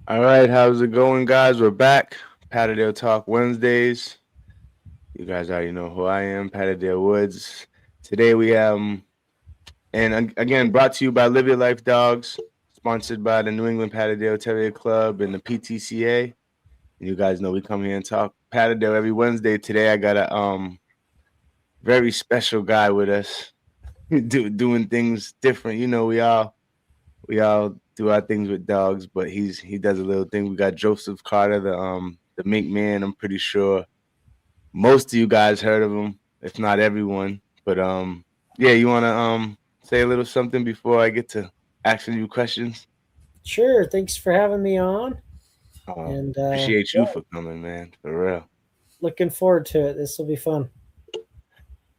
All right, how's it going, guys? We're back. Patterdale Talk Wednesdays. You guys already know who I am, Patterdale Woods. Today we have, again, brought to you by Live Your Life Dogs, sponsored by the New England Patterdale Terrier Club and the PTCA. You guys know we come here and talk Patterdale every Wednesday. Today I got a very special guy with us, doing things different. You know, we all do our things with dogs, but he does a little thing. We got Joseph Carter, the Mink Man. I'm pretty sure most of you guys heard of him, if not everyone. But yeah, you wanna say a little something before I get to asking you questions? Sure. Thanks for having me on. And Appreciate yeah, you for coming, man. For real. looking forward to it. This will be fun.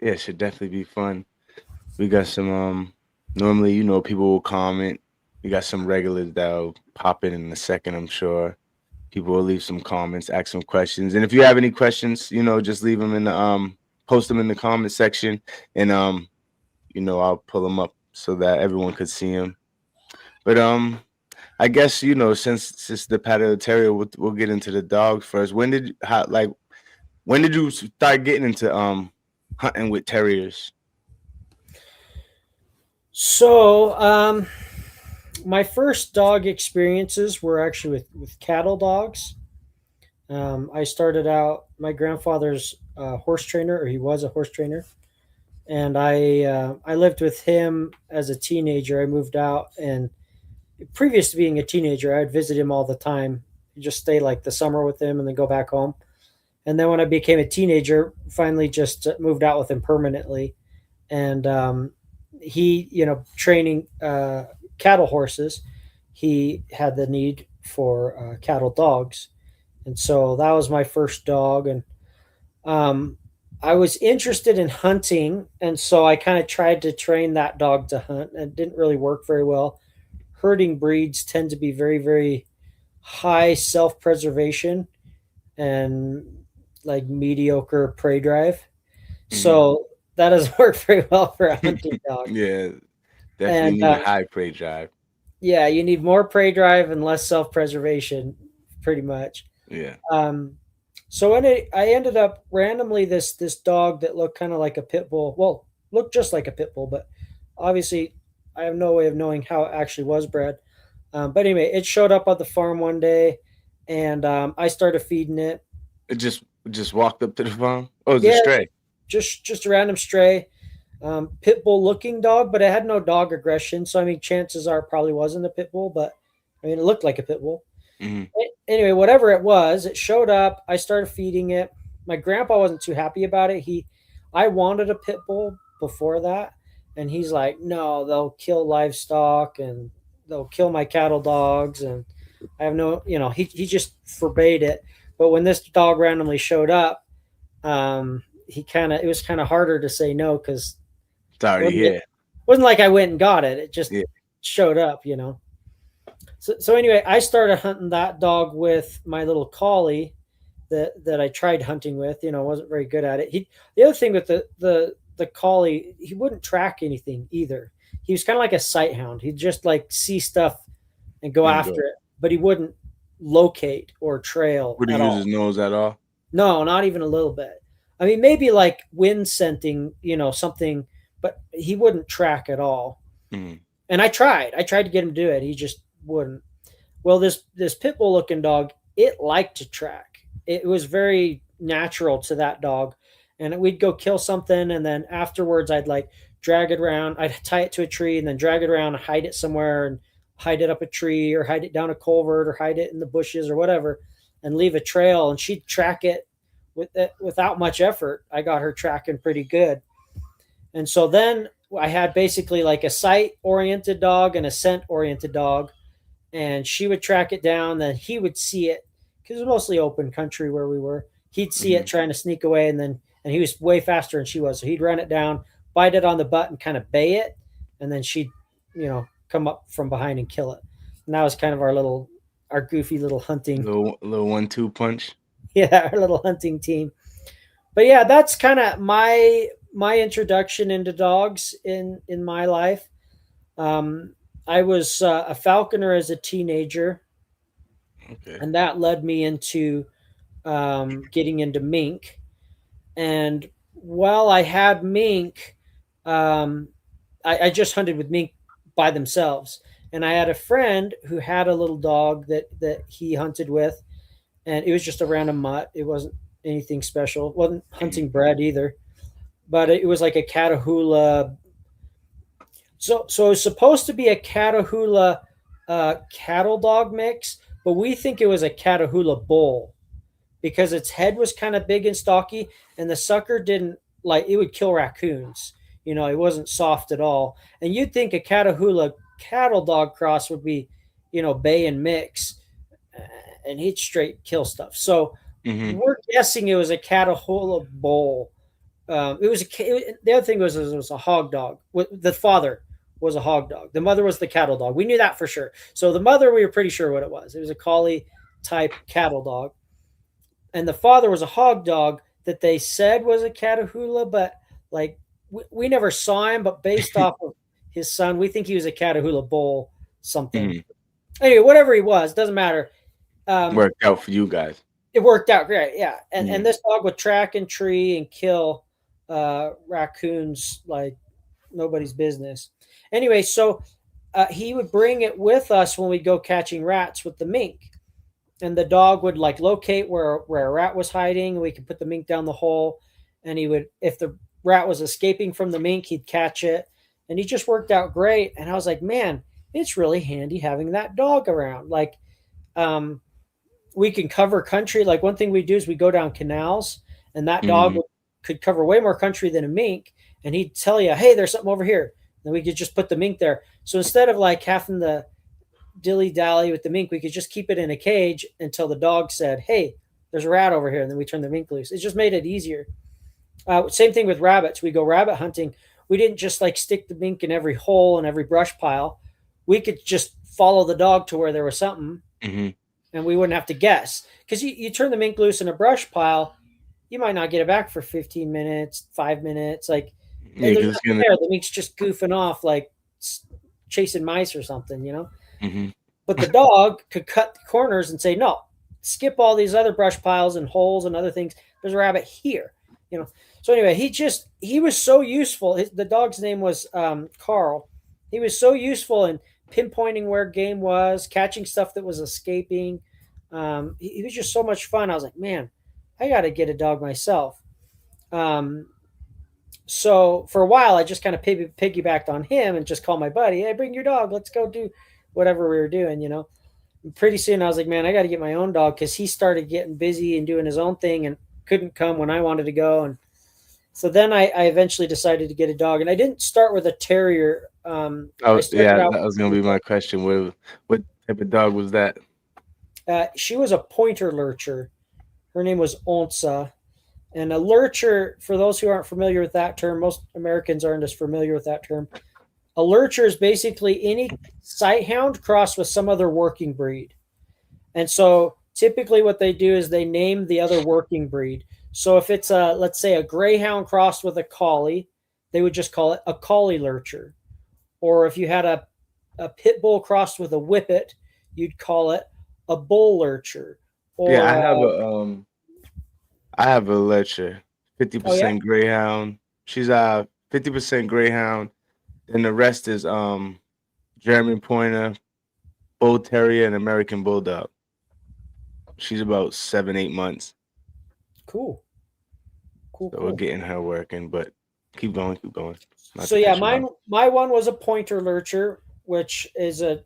Yeah, it should definitely be fun. We got some normally, people will comment. We got some regulars that'll pop in a second, I'm sure. People will leave some comments, ask some questions. And if you have any questions, just leave them in the post them in the comment section and I'll pull them up so that everyone could see them. But I guess, since the Patterdale Terrier, we'll get into the dogs first. When did you start getting into hunting with terriers? So, my first dog experiences were actually with cattle dogs. I started out, my grandfather's horse trainer, or he was a horse trainer. And I lived with him as a teenager. I moved out, and previous to being a teenager, I'd visit him all the time. Just stay like the summer with him and then go back home. And then when I became a teenager, finally just moved out with him permanently. And he, training cattle horses, he had the need for cattle dogs. And so that was my first dog. And um, I was interested in hunting. And so I kind of tried to train that dog to hunt. And it didn't really work very well. Herding breeds tend to be very, very high self preservation and like mediocre prey drive. Hmm. So that doesn't work very well for a hunting dog. Yeah, definitely And need a high prey drive. yeah, you need more prey drive and less self preservation, pretty much. Yeah. Um, so I ended up randomly this dog that looked kind of like a pit bull. Well, looked just like a pit bull, but obviously I have no way of knowing how it actually was bred. But anyway, it showed up at the farm one day, and I started feeding it. It just walked up to the farm. Oh, it's a Yeah, stray. just a random stray, pit bull looking dog, but it had no dog aggression. So I mean, chances are it probably wasn't a pit bull, but I mean, it looked like a pit bull. Hmm. Anyway, whatever it was, it showed up. I started feeding it. My grandpa wasn't too happy about it. I wanted a pit bull before that, and he's like, "No, they'll kill livestock and they'll kill my cattle dogs." And I have no, he just forbade it. But when this dog randomly showed up, it was kind of harder to say no because Sorry, wasn't, here. wasn't like I went and got it. It just Yeah. showed up. So anyway, I started hunting that dog with my little collie that I tried hunting with. Wasn't very good at it. The other thing with the collie, he wouldn't track anything either. He was kind of like a sight hound. He'd just like see stuff and go And go. after it, but he wouldn't locate or trail Would he at use his all. nose at all? No, not even a little bit. I mean, maybe like wind scenting, something, but he wouldn't track at all. Hmm. And I tried to get him to do it. He just wouldn't. Well, this pit bull looking dog, it liked to track. It was very natural to that dog, and we'd go kill something, and then afterwards, I'd like drag it around. I'd tie it to a tree, and then drag it around, and hide it somewhere, and hide it up a tree, or hide it down a culvert, or hide it in the bushes, or whatever, and leave a trail. And she'd track it without much effort. I got her tracking pretty good, and so then I had basically like a sight oriented dog and a scent oriented dog, and she would track it down. Then he would see it because it was mostly open country where we were. He'd see it Hmm. trying to sneak away, and he was way faster than she was. So he'd run it down, bite it on the butt, and kind of bay it, and then she'd come up from behind and kill it. And that was kind of our goofy little hunting, Little 1-2 punch. yeah, our little hunting team. But yeah, that's kind of my introduction into dogs in my life. Um, I was a falconer as a teenager, Okay. And that led me into getting into mink. And while I had mink, um, I just hunted with mink by themselves. And I had a friend who had a little dog that he hunted with, and it was just a random mutt. It wasn't anything special. It wasn't Mhm. hunting bred either, but it was like a Catahoula. So it was supposed to be a Catahoula cattle dog mix, but we think it was a Catahoula bull because its head was kind of big and stocky, and the sucker didn't like it would kill raccoons. You know, it wasn't soft at all. And you'd think a Catahoula cattle dog cross would be, you know, bay and mix, and he'd straight kill stuff. So Mhm. we're guessing it was a Catahoula bull. It was the other thing was it was a hog dog. The father was a hog dog. The mother was the cattle dog. We knew that for sure. So the mother, we were pretty sure what it was. It was a collie type cattle dog, and the father was a hog dog that they said was a Catahoula, but like we never saw him. But based off of his son, we think he was a Catahoula bull something. Mhm. Anyway, whatever he was, doesn't matter. Um, Worked out for you guys. it worked out great, yeah. And Mhm. this dog would track and tree and kill raccoons like nobody's business. Anyway, so he would bring it with us when we go catching rats with the mink, and the dog would like locate where a rat was hiding. And we could put the mink down the hole, and he would, if the rat was escaping from the mink, he'd catch it, and he just worked out great. And I was like, man, it's really handy having that dog around. Like, um, we can cover country. Like one thing we do is we go down canals, and that dog Mhm. could cover way more country than a mink, and he'd tell you, "Hey, there's something over here." And we could just put the mink there. So instead of like having the dilly dally with the mink, we could just keep it in a cage until the dog said, "Hey, there's a rat over here," and then we turn the mink loose. It just made it easier. Same thing with rabbits. We go rabbit hunting. We didn't just like stick the mink in every hole and every brush pile. We could just follow the dog to where there was something, Mhm. and we wouldn't have to guess. Because you turn the mink loose in a brush pile, you might not get it back for 15 minutes, 5 minutes. Like, Yeah, there's because it's nothing gonna. there. The mink's just goofing off, like chasing mice or something, you know? Mhm. But the dog could cut the corners and say, no, skip all these other brush piles and holes and other things. There's a rabbit here, you know? So anyway, he was so useful. The dog's name was Carl. He was so useful in pinpointing where game was, catching stuff that was escaping. He was just so much fun. I was like, man, I got to get a dog myself. Um, so for a while, I just kind of piggybacked on him and just called my buddy, hey, bring your dog. Let's go do whatever we were doing, you know. And pretty soon I was like, man, I got to get my own dog because he started getting busy and doing his own thing and couldn't come when I wanted to go. And so then I eventually decided to get a dog. And I didn't start with a terrier. I Oh started yeah, out that was gonna be my question. What type of dog was that? she was a pointer lurcher. Her name was Onsa. And a lurcher, for those who aren't familiar with that term, most Americans aren't as familiar with that term. A lurcher is basically any sighthound crossed with some other working breed. And so typically what they do is they name the other working breed. So if it's a, let's say, a greyhound crossed with a collie, they would just call it a collie lurcher. Or if you had a pit bull crossed with a whippet, you'd call it a bull lurcher. Yeah, Or I have a lecture, fifty oh yeah, percent Greyhound. She's 50% Greyhound. Then the rest is German Pointer, Bull Terrier, and American Bulldog. She's about 7, 8 months, cool, cool, so we're cool. getting her working. But keep going. Not So to yeah, cut you mine off. my one was a pointer lurcher, which is a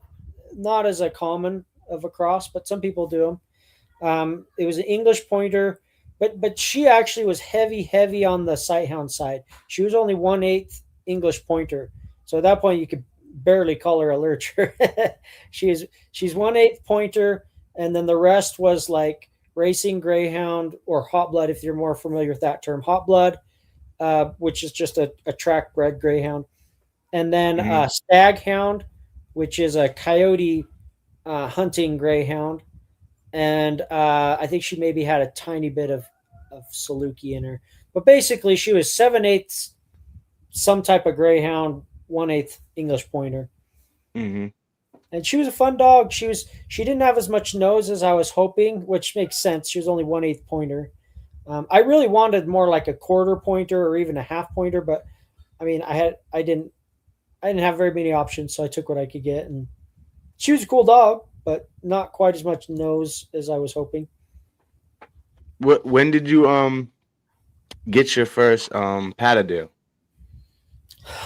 not as a common of a cross, but some people do them. It was an English pointer, but she actually was heavy on the sighthound side. She was only 1/8 English pointer, so at that point you could barely call her a lurcher. She's 1/8 pointer, and then the rest was like racing greyhound or hot blood, if you're more familiar with that term, hot blood, which is just a track bred greyhound, and then Mhm. staghound, which is a coyote hunting greyhound, and I think she maybe had a tiny bit of Saluki in her. But basically, she was 7/8 some type of greyhound, 1/8 English pointer. Mhm. And she was a fun dog. She didn't have as much nose as I was hoping, which makes sense. She was only 1/8 pointer. I really wanted more like a quarter pointer or even a half pointer, but I mean, I didn't have very many options, so I took what I could get. And she was a cool dog, but not quite as much nose as I was hoping. When did you get your first Patterdale?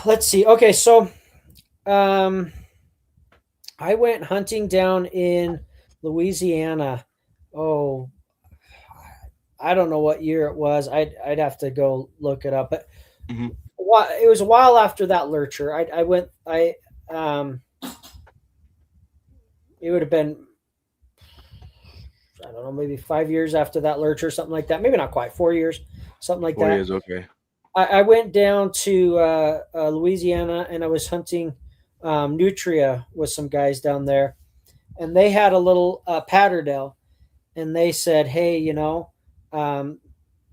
Let's see. Okay, so um, I went hunting down in Louisiana. Oh, I don't know what year it was. I'd have to go look it up. But Hmm. it was a while after that lurcher. I went. Um, it would have been, I don't know, maybe 5 years after that lurcher, something like that. Maybe not quite 4 years, something like 4 years, that. okay. I went down to Louisiana and I was hunting nutria with some guys down there, and they had a little Patterdale, and they said, "Hey, um,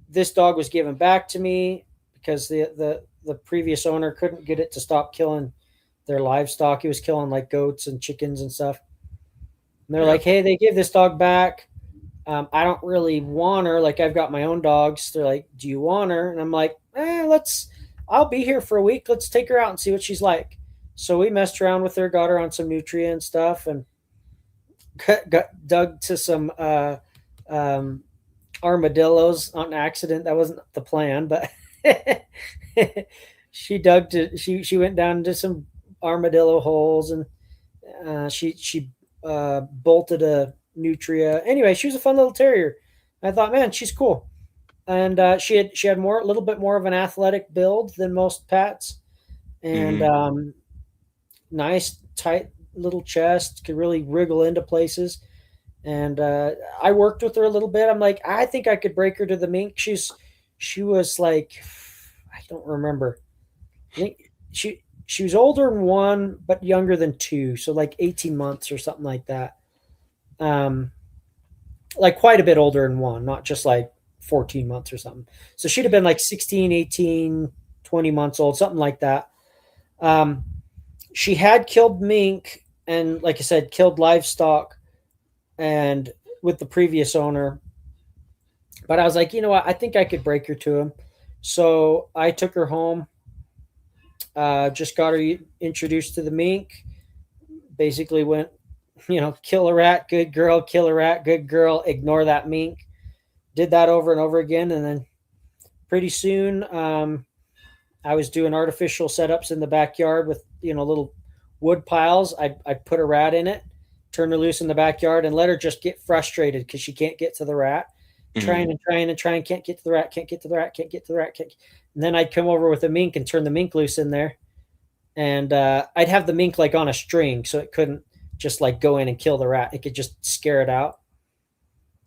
this dog was given back to me because the previous owner couldn't get it to stop killing their livestock. He was killing like goats and chickens and stuff. And they're Yeah. like, "Hey, they gave this dog back. I don't really want her. Like, I've got my own dogs." They're like, "Do you want her?" And I'm like, let's. I'll be here for a week. Let's take her out and see what she's like. So we messed around with her, got her on some nutria and stuff, and got dug to some um, armadillos on accident. That wasn't the plan, but she went down into some armadillo holes, and she bolted a nutria. Anyway, she was a fun little terrier. I thought, man, she's cool, and she had more a little bit more of an athletic build than most pats, and Hmm. nice tight little chest, could really wriggle into places. And I worked with her a little bit. I'm like, I think I could break her to the mink. She was like, I don't remember. I think she was older than one, but younger than two, so like 18 months or something like that. Um, like quite a bit older than one, not just like 14 months or something. So she'd have been like 16, 18, 20 months old, something like that. Um, she had killed mink and, like I said, killed livestock and with the previous owner. But I was like, you know what? I think I could break her to him. So I took her home, just got her introduced to the mink. Basically went, kill a rat, good girl, kill a rat, good girl, ignore that mink. Did that over and over again. And then pretty soon, I was doing artificial setups in the backyard with, little wood piles. I'd put a rat in it, turn her loose in the backyard, and let her just get frustrated because she can't get to the rat. Hmm. Trying and trying and trying, can't get to the rat, can't get to the rat, can't get to the rat. Can't. And then I'd come over with a mink and turn the mink loose in there. And I'd have the mink like on a string so it couldn't just like go in and kill the rat. It could just scare it out.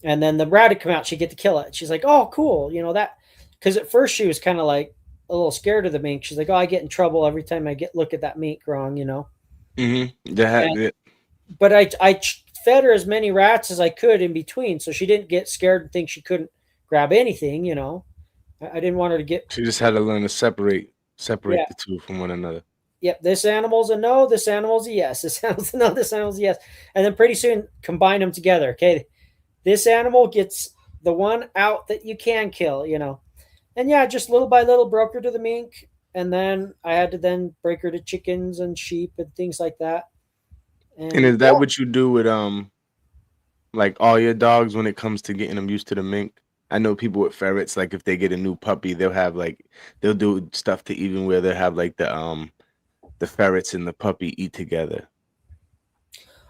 And then the rat would come out, she'd get to kill it. She's like, oh, cool. That, because at first she was kind of like a little scared of the mink. She's like, oh, I get in trouble every time I look at that mink wrong. Hmm. That, And yeah. but I fed her as many rats as I could in between, so she didn't get scared and think she couldn't grab anything. I didn't want her to get. She just had to learn to separate Yeah, the two from one another. yep, this animal's a no, this animal's a yes, this animal's a no, this animal's a yes. And then pretty soon combine them together. Okay, this animal gets the one out that you can kill. And yeah, just little by little broke her to the mink, and then I had to then break her to chickens and sheep and things like that. And And is yeah, that what you do with like all your dogs when it comes to getting them used to the mink? I know people with ferrets, like if they get a new puppy, they'll do stuff to even where they'll have like the ferrets and the puppy eat together.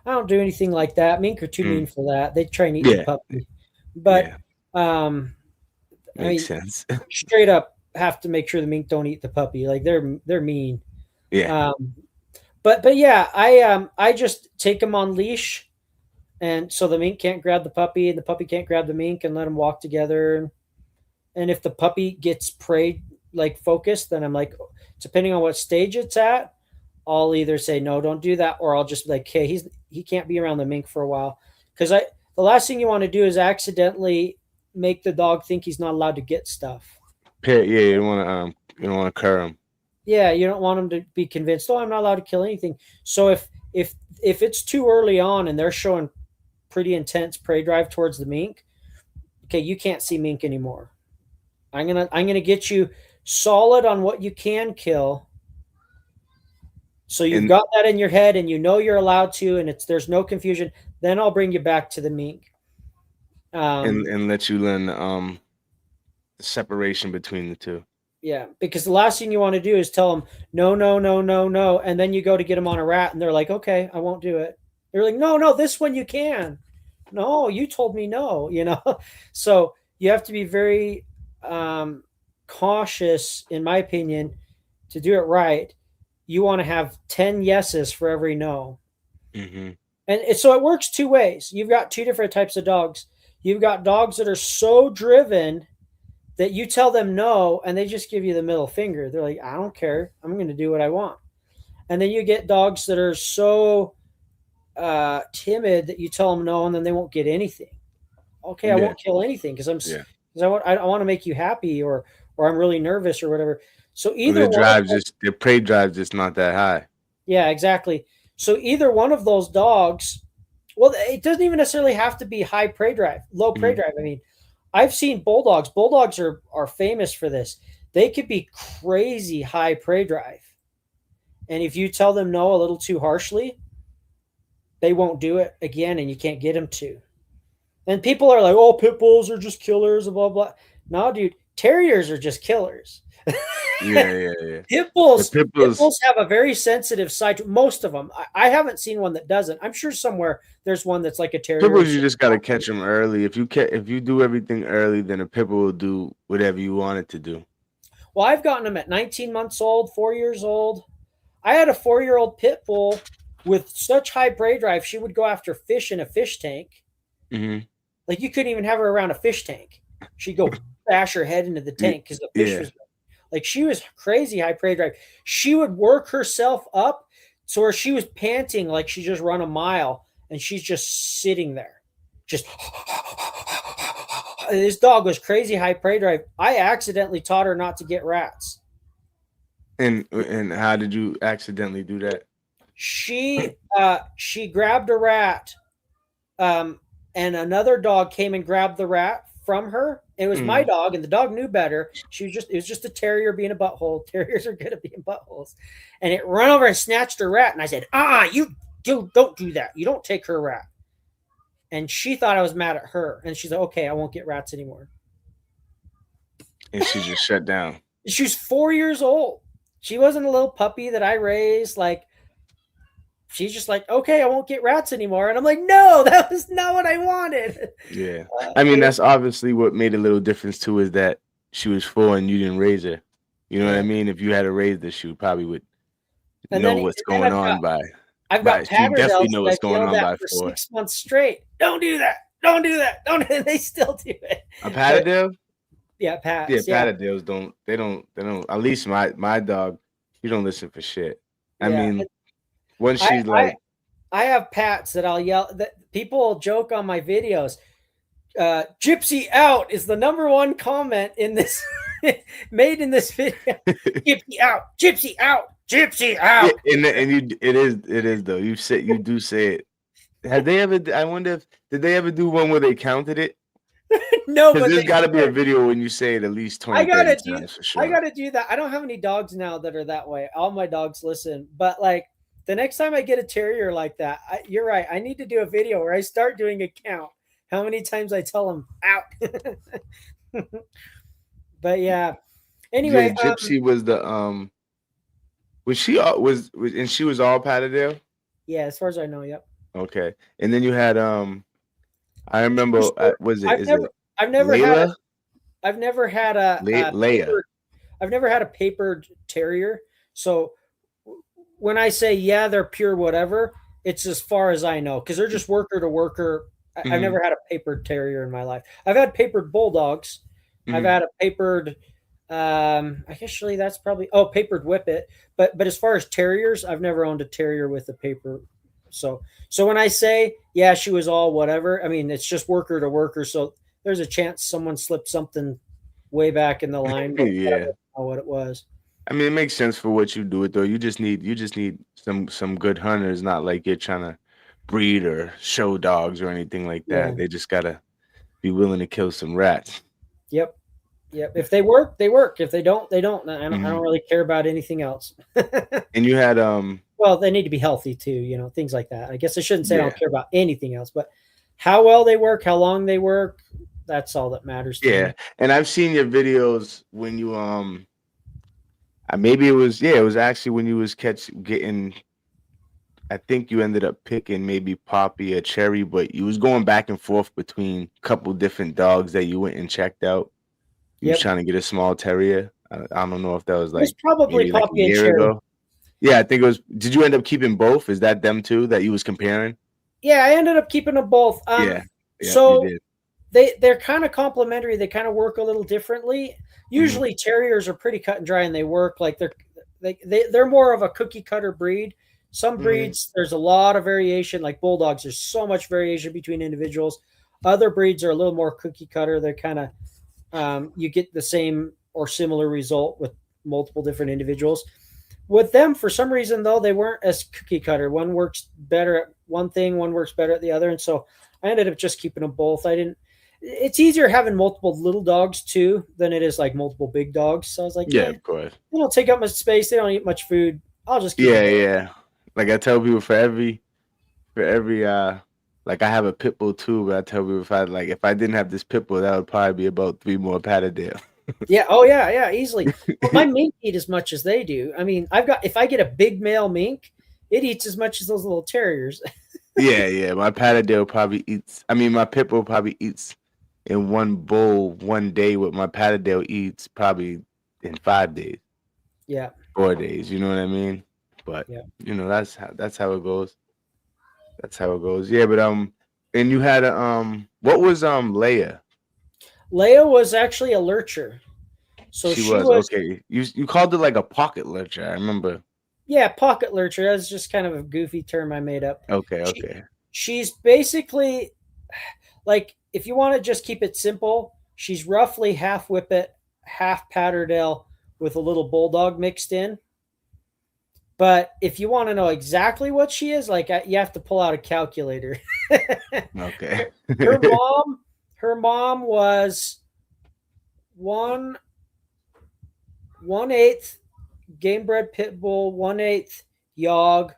I don't do anything like that. Mink are too mean Mm. for that. They try and eat the Yeah, puppy, but yeah, um, I makes mean, sense. straight up have to make sure the mink don't eat the puppy. Like they're mean. Yeah. Um, but yeah, I just take them on leash, and so the mink can't grab the puppy, and the puppy can't grab the mink, and let them walk together. And if the puppy gets prey like focused, then I'm like, depending on what stage it's at, I'll either say no, don't do that, or I'll just be like, hey, he can't be around the mink for a while, because the last thing you want to do is accidentally make the dog think he's not allowed to get stuff. Yeah, you don't wanna cur them. Yeah, you don't want him to be convinced, oh, I'm not allowed to kill anything. So if if it's too early on and they're showing pretty intense prey drive towards the mink, okay, you can't see mink anymore. I'm gonna get you solid on what you can kill. So you've got that in your head and you know you're allowed to, and there's no confusion. Then I'll bring you back to the mink. And let you learn the separation between the two. Yeah, because the last thing you want to do is tell them no, no, no, no, no, and then you go to get them on a rat, and they're like, "Okay, I won't do it." You're like, "No, no, this one you can." No, you told me no. So you have to be very cautious, in my opinion, to do it right. You want to have 10 yeses for every no. Mm-hmm. And so it works two ways. You've got two different types of dogs. You've got dogs that are so driven that you tell them no and they just give you the middle finger. They're like, I don't care. I'm going to do what I want. And then you get dogs that are so timid that you tell them no and then they won't get anything. Okay, I won't kill anything because I want to make you happy, or I'm really nervous or whatever. So either their prey drive just not that high. Yeah, exactly. So either one of those dogs, well, it doesn't even necessarily have to be high prey drive, low prey drive. I mean, I've seen bulldogs. Bulldogs are famous for this. They could be crazy high prey drive. And if you tell them no a little too harshly, they won't do it again and you can't get them to. And people are like, oh, pit bulls are just killers, blah, blah. No, dude, terriers are just killers. Yeah. Pit bulls have a very sensitive side to most of them. I haven't seen one that doesn't. I'm sure somewhere there's one that's like a terrier. Pit bulls, you just got to catch them early. If you do everything early, then a pit bull will do whatever you want it to do. Well, I've gotten them at 19 months old, 4 years old. I had a 4-year-old pit bull with such high prey drive, she would go after fish in a fish tank. Mm-hmm. Like you couldn't even have her around a fish tank. She'd go bash her head into the tank because the fish was like, she was crazy high prey drive. She would work herself up to where she was panting like she just run a mile and she's just sitting there. Just this dog was crazy high prey drive. I accidentally taught her not to get rats. And how did you accidentally do that? She grabbed a rat, and another dog came and grabbed the rat from her. It was my dog, and the dog knew better. It was just a terrier being a butthole. Terriers are good at being buttholes. And it ran over and snatched her rat. And I said, you don't do that. You don't take her rat. And she thought I was mad at her. And she's like, okay, I won't get rats anymore. And she just shut down. She was 4 years old. She wasn't a little puppy that I raised. Like, she's just like, okay, I won't get rats anymore. And I'm like, no, that was not what I wanted. Yeah. I mean, that's obviously what made a little difference too, is that she was 4 and you didn't raise her. You know what I mean? If you had raised her, she probably would know what's going on by. I've got Patterdales. Definitely know what's going on by for 6 months straight. Don't do that. Don't do that. Don't. They still do it. A Patterdale? Yeah, Pats. Yeah, Patterdales don't. They don't. At least my dog, she don't listen for shit. I mean, when she's I have Pats that I'll yell. That people will joke on my videos. Gypsy out is the #1 comment in this made in this video. Gypsy out. Gypsy out. Gypsy out. It is though. You do say it. Have they ever? I wonder if did they ever do one where they counted it? No, but there's got to be a video when you say it at least 20 times for sure. I gotta do that. I don't have any dogs now that are that way. All my dogs listen, but like the next time I get a terrier like that, you're right. I need to do a video where I start doing a count. How many times I tell them out. But yeah. Anyway, Gypsy was the was she and she was all Patterdale? Yeah, as far as I know, yep. Okay. And then you had I remember I've never had a papered terrier. So when I say they're pure whatever, it's as far as I know because they're just worker to worker. Mm-hmm. I've never had a papered terrier in my life. I've had papered bulldogs. Mm-hmm. I've had a papered actually that's probably papered whippet. But as far as terriers, I've never owned a terrier with a paper. So when I say she was all whatever, I mean it's just worker to worker. So there's a chance someone slipped something way back in the line. But I don't know what it was. I mean, it makes sense for what you do it though. You just need some good hunters, not like you're trying to breed or show dogs or anything like Yeah. that. They just gotta be willing to kill some rats. Yep. Yep. If they work, they work. If they don't, they don't. I don't Hmm. really care about anything else. And you had Well, they need to be healthy too, things like that. I guess I shouldn't say I don't yeah, care about anything else, but how well they work, how long they work, that's all that matters to yeah. me. And I've seen your videos when you maybe it was actually when you was getting. I think you ended up picking maybe Poppy or Cherry, but you was going back and forth between a couple different dogs that you went and checked out. You was Yep. trying to get a small terrier. I don't know if that was It was like probably maybe like a Poppy and year Cherry. ago. Yeah, I think it was. Did you end up keeping both? Is that them too that you was comparing? Yeah, I ended up keeping them both. Yeah, yeah, you So did. they're kind of complementary. They kind of work a little differently. Hmm. Usually terriers are pretty cut and dry and they work like they're more of a cookie cutter breed. Some Hmm. breeds there's a lot of variation, like bulldogs. There's so much variation between individuals. Other breeds are a little more cookie cutter. They're kind of you get the same or similar result with multiple different individuals. With them, for some reason though, they weren't as cookie cutter. One works better at one thing, one works better at the other, and so I ended up just keeping them both. I didn't. It's easier having multiple little dogs too than it is like multiple big dogs. So I was like, Yeah, yeah, of course. they don't take up much space. They don't eat much food. I'll just keep them Yeah, both. yeah. Like I tell people for every like I have a pit bull too, but I tell people if I didn't have this pit bull, that would probably be about three more Patterdale. Yeah. Oh yeah. Yeah. Easily. But my mink eat as much as they do. I mean, if I get a big male mink, it eats as much as those little terriers. Yeah, yeah. My Patterdale probably eats. I mean, my pit bull probably eats in one bowl one day. What my Patterdale eats probably in 5 days, Yeah. 4 days. You know what I mean? But Yeah. that's how it goes. That's how it goes. Yeah, but and you had a what was Leia? Leia was actually a lurcher. So She she was was, okay. You called it like a pocket lurcher. I remember. yeah, pocket lurcher. That's just kind of a goofy term I made up. Okay, She, okay. she's basically like, if you want to just keep it simple, she's roughly half Whippet, half Patterdale with a little bulldog mixed in. But if you want to know exactly what she is, like you have to pull out a calculator. Okay. her mom, her mom was one one eighth game bred pit bull, 1/8 Yog,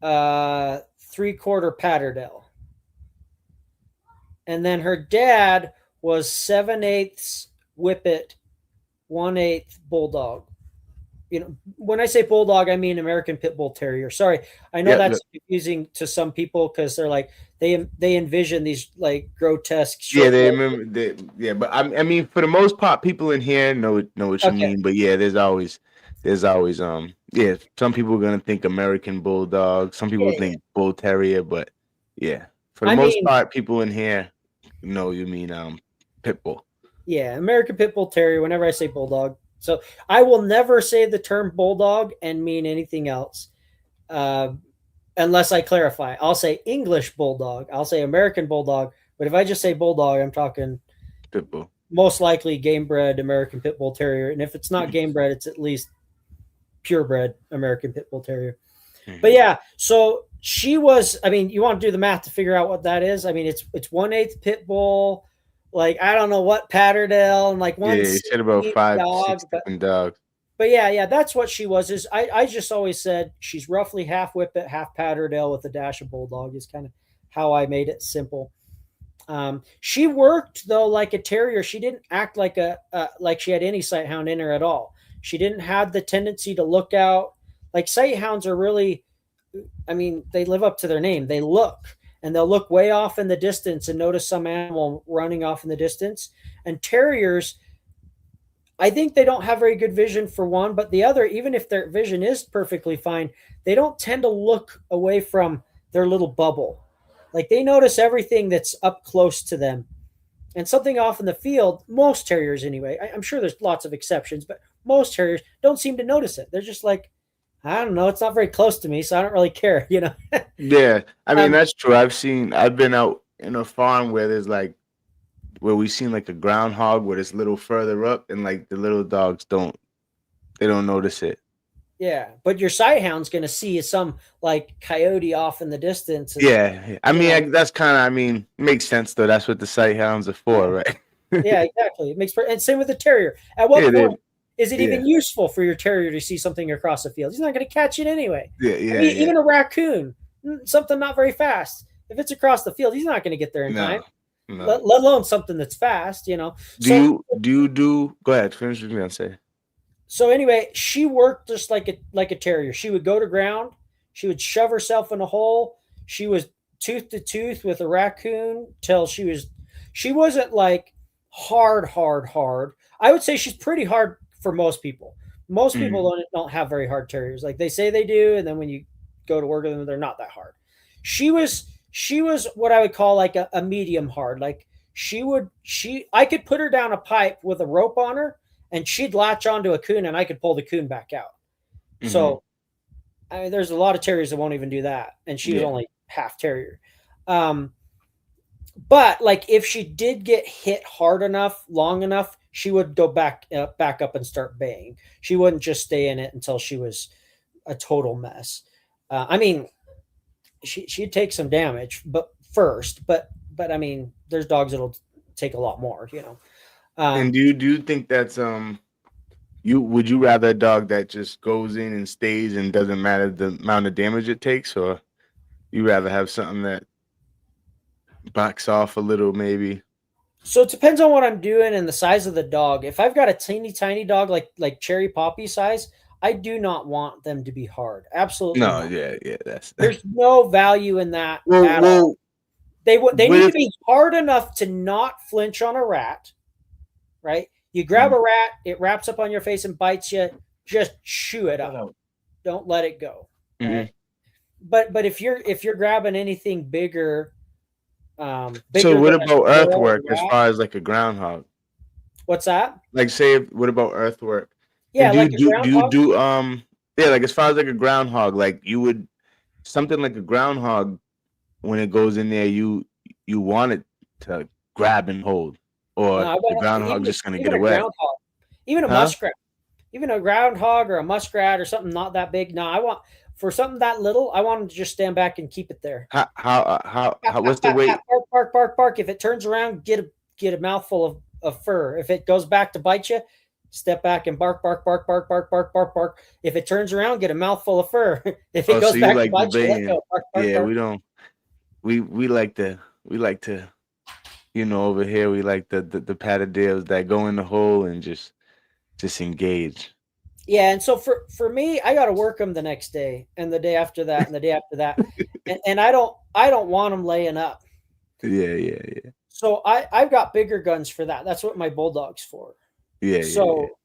3/4 Patterdale. And then her dad was 7/8 Whippet, 1/8 Bulldog. When I say Bulldog, I mean American Pit Bull Terrier. Sorry, I know Yep, yep. that's confusing to some people because they're like they envision these like grotesque Yeah, short they legs. remember yeah, but I mean for the most part people in here know what you Okay, mean, but yeah, there's always yeah, some people are gonna think American Bulldog, some people yeah, think Bull Terrier, but yeah, for the I most mean, part people in here know you mean Pit Bull. yeah, American Pit Bull Terrier. Whenever I say Bulldog, so I will never say the term Bulldog and mean anything else. Uh, unless I clarify. I'll say English Bulldog. I'll say American Bulldog. But if I just say Bulldog, I'm talking Pit Bull. most likely game bred American Pit Bull Terrier. And if it's not game bred, it's at least purebred American Pit Bull Terrier. But Mhm. yeah, so she was, I mean, you want to do the math to figure out what that is. I mean, it's 1/8 Pit Bull, like I don't know what Patterdale and like Yeah, you said about 1/16 five, dog, six different dogs. but yeah, that's what she was. Is I just always said she's roughly half Whippet, half Patterdale with a dash of Bulldog is kind of how I made it simple. She worked though like a terrier. She didn't act like like she had any sight hound in her at all. She didn't have the tendency to look out. Like sight hounds are really, I mean, they live up to their name. They look and they'll look way off in the distance and notice some animal running off in the distance. And terriers, I think they don't have very good vision for one, but the other, even if their vision is perfectly fine, they don't tend to look away from their little bubble. Like they notice everything that's up close to them. And something off in the field, most terriers anyway, I'm sure there's lots of exceptions, but most terriers don't seem to notice it. They're just like, I don't know, it's not very close to me, so I don't really care. Yeah, I mean um, that's true. I've been out in a farm where there's like where we seen like a groundhog where it's a little further up and like the little dogs don't They don't notice it. Yeah, but your sight hound's going to see some like coyote off in the distance, and Yeah, I mean that's kind of, I mean, makes sense though. That's what the sight hounds are for, yeah, right? yeah, exactly. It makes and same with the terrier. At what Yeah, point is it yeah, even useful for your terrier to see something across the field? He's not going to catch it anyway. yeah, I yeah, mean, yeah. even a raccoon, something not very fast. If it's across the field, he's not going to get there in time. No, no. Let alone something that's fast. Do So you go ahead? Finish what you're gonna say. so anyway, she worked just like a terrier. She would go to ground. She would shove herself in a hole. She was tooth to tooth with a raccoon till she wasn't like hard. I would say she's pretty hard for most people. Most people Mm, don't have very hard terriers. Like they say they do, and then when you go to work with them, they're not that hard. She was what I would call like a medium hard. Like she I could put her down a pipe with a rope on her and she'd latch onto a coon and I could pull the coon back out. mm-hmm. So I mean, there's a lot of terriers that won't even do that, and she was Yeah. only half terrier. Um, but like if she did get hit hard enough, long enough, she would go back up and start baying. She wouldn't just stay in it until she was a total mess. I mean, she'd take some damage, but first, but I mean, there's dogs that'll take a lot more. And Um, do you think that's would you rather a dog that just goes in and stays and doesn't matter the amount of damage it takes, or you rather have something that backs off a little, maybe? So it depends on what I'm doing and the size of the dog. If I've got a tiny dog like Cherry Poppy size, I do not want them to be hard. Absolutely No, not. yeah, yeah, that's There's no value in that well, at all. well, They what need to if be hard enough to not flinch on a rat, right? You grab mm, a rat, it wraps up on your face and bites you, just chew it up. no. Don't let it go, Mhm. right? But if you're grabbing anything bigger, So bigger what than a about squirrel or earthwork a as rat, far as like a groundhog? what's that? Like, say, what about earthwork? And Yeah, like a do you groundhog. do yeah, like as far as like a groundhog, like you would something like a groundhog when it goes in there, you want it to grab and hold, No, or I the want groundhog just gonna get even a away, groundhog, even a huh? muskrat, even a groundhog or a muskrat or something not that big. No, I want for something that little. I want them to just stand back and keep it there. How Pat, what's the pat, pat, weight? bark, bark, bark, bark. If it turns around, get a mouthful of fur. If it goes back to bite you, step back and bark, bark, bark, bark, bark, bark, bark, bark. If it turns around, get a mouthful of fur. If it Oh, so goes you back to like the bite you, let baying? go. Bark, bark, Yeah, bark. we don't. We like to over here we like the Patterdales that go in the hole and just engage. Yeah, and so for me, I got to work them the next day, and the day after that, and the day after that, and I don't want them laying up. Yeah, yeah, yeah, So I've got bigger guns for that. That's what my bulldog's for. yeah, yeah, yeah. So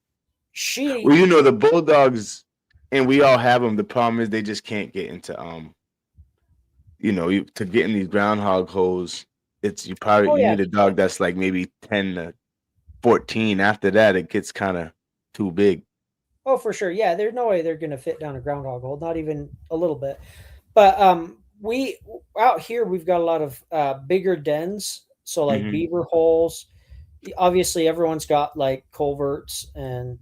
she Well, the bulldogs, and we all have them. The problem is they just can't get into to get in these groundhog holes. It's oh you yeah, need a dog that's like maybe 10 to 14. After that, it gets kind of too big. oh for sure, yeah. There's no way they're gonna fit down a groundhog hole, not even a little bit. But we out here we've got a lot of bigger dens, so like Hmm. beaver holes. Obviously, everyone's got like culverts and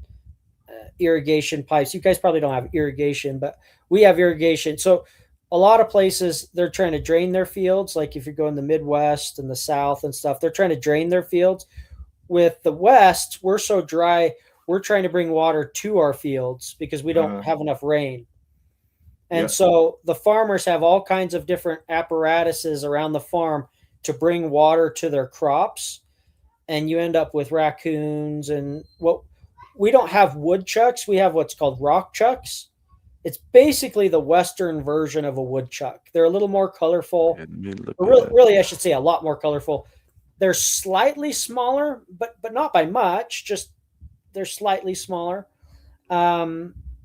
irrigation pipes. You guys probably don't have irrigation, but we have irrigation. So a lot of places they're trying to drain their fields. Like if you go in the Midwest and the South and stuff, they're trying to drain their fields. With the West, we're so dry. We're trying to bring water to our fields because we don't Uh, have enough rain. And yeah. so the farmers have all kinds of different apparatuses around the farm to bring water to their crops. And you end up with raccoons and what we don't have woodchucks. We have what's called rock chucks. It's basically the Western version of a woodchuck. They're a little more colorful. Let me look Or it really, up. really, I should say a lot more colorful. They're slightly smaller, but not by much. Just they're slightly smaller,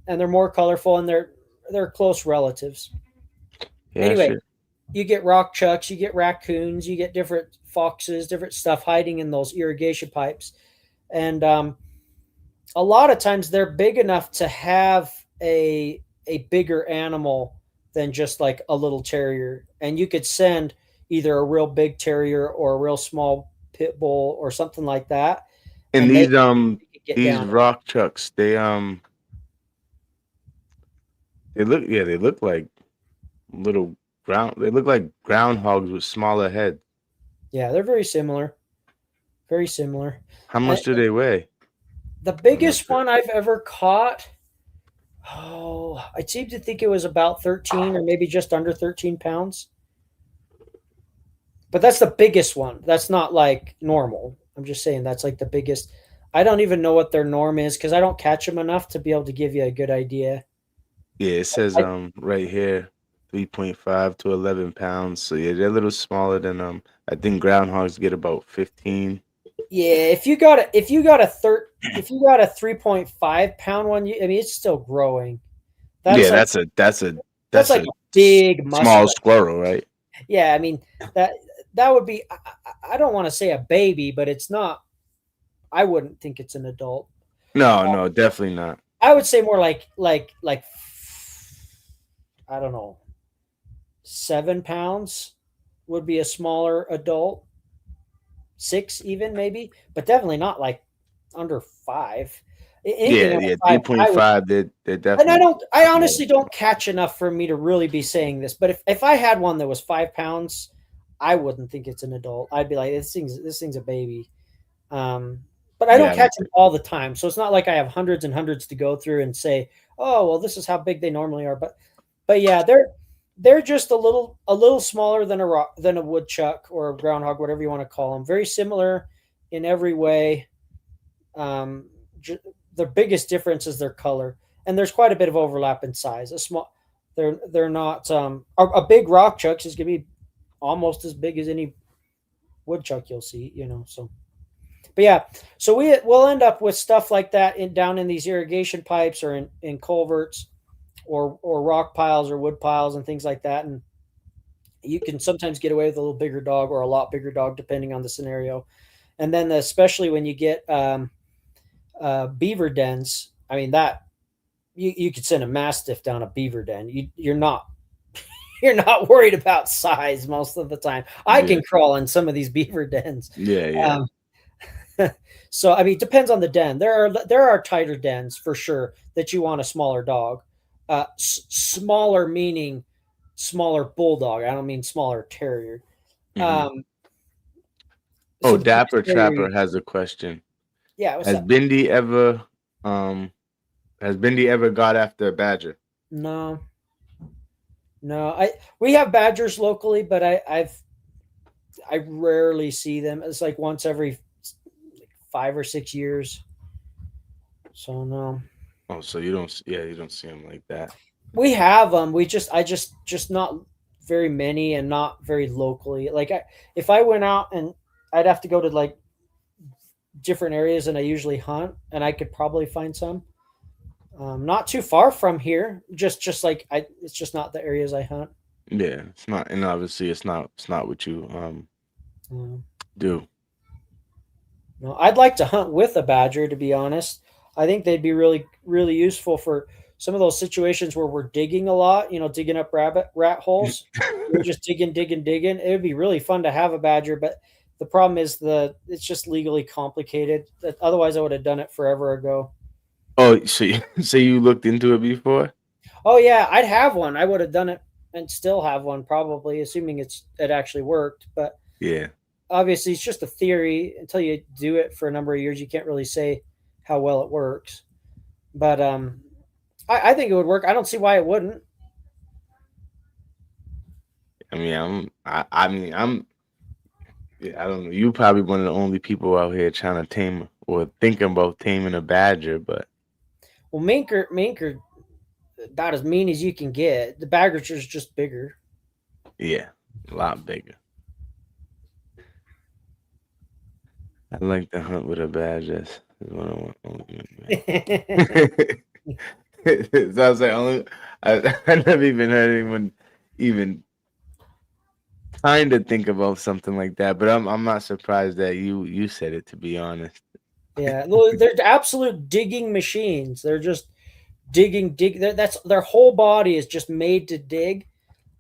and they're more colorful, and they're close relatives. Yeah, Anyway, shit. you get rock chucks, you get raccoons, you get different foxes, different stuff hiding in those irrigation pipes, and a lot of times they're big enough to have a bigger animal than just like a little terrier, and you could send either a real big terrier or a real small pit bull or something like that, And and they these could get these down. rock chucks, they They look like little they look like groundhogs with smaller heads. Yeah, they're very similar. Very similar. How And much do they weigh? the I'm not biggest sure. one I've ever caught, oh, I seem to think it was about 13 or maybe just under 13 pounds. But that's the biggest one. That's not like normal. I'm just saying that's like the biggest. I don't even know what their norm is because I don't catch them enough to be able to give you a good idea. Yeah, it says I, right here 3.5 to 11 pounds. So yeah, they're a little smaller than I think groundhogs get about 15. yeah, if you got a 3.5 pound one, I mean it's still growing. That's Yeah, like that's that's like a a big small muscle. squirrel, right? Yeah, I mean that that would be. I don't want to say a baby, but it's not. I wouldn't think it's an adult. No, no, definitely not. I would say more like I don't know, 7 pounds would be a smaller adult, 6 even maybe, but definitely not like under 5. Anything Yeah, under yeah, 5, I would. 3.5, they're And definitely I small. honestly don't catch enough for me to really be saying this. But if I had one that was 5 pounds, I wouldn't think it's an adult. I'd be like, this thing's a baby. Um, but I Yeah, don't I catch don't them think. all the time, so it's not like I have hundreds and hundreds to go through and say, oh well, this is how big they normally are. But yeah, they're just a little smaller than than a woodchuck or a groundhog, whatever you want to call them. Very similar in every way. Um, the biggest difference is their color, and there's quite a bit of overlap in size. They're not a big rock chuck is gonna be almost as big as any woodchuck you'll see. So. But yeah, so we'll end up with stuff like that down in these irrigation pipes or in culverts or rock piles or wood piles and things like that. And you can sometimes get away with a little bigger dog or a lot bigger dog depending on the scenario. And then especially when you get beaver dens, I mean that you could send a mastiff down a beaver den. You're not you're not worried about size most of the time. I Yeah, can crawl in some of these beaver dens. yeah, yeah. Um, so I mean, it depends on the den. There are tighter dens for sure that you want a smaller dog. Smaller meaning smaller bulldog. I don't mean smaller terrier. Hmm. Um, so Oh, the biggest Dapper terrier, Trapper has a question. yeah. What's Has up? Bindi ever um has Bindi ever got after a badger? No, no. We have badgers locally, but I rarely see them. It's like once every 5 or 6 years. So no. Oh, so you don't yeah, you don't see them like that. We have them. I just not very many and not very locally. Like if I went out and I'd have to go to like different areas and I usually hunt, and I could probably find some. Not too far from here. Just like it's just not the areas I hunt. Yeah, it's not, and obviously it's not what you Um, do. no, I'd like to hunt with a badger. To be honest, I think they'd be really really useful for some of those situations where we're digging a lot. Digging up rat holes. We're just digging. It would be really fun to have a badger, but the problem is it's just legally complicated. Otherwise, I would have done it forever ago. Oh, so so you looked into it before? Oh yeah, I'd have one. I would have done it and still have one probably, assuming it actually worked. But Yeah. obviously, it's just a theory. Until you do it for a number of years, you can't really say how well it works. But I think it would work. I don't see why it wouldn't. I mean, I mean, yeah, I don't know. You probably one of the only people out here trying to tame or thinking about taming a badger, but Well, mink are about as mean as you can get. The badger's just bigger. yeah, a lot bigger. I like to hunt with a badger. That's what I want. So I was like, I never even heard anyone even kind of think about something like that, but I'm not surprised that you said it, to be honest. Yeah, well, they're absolute digging machines. They're just dig. That's their whole body is just made to dig.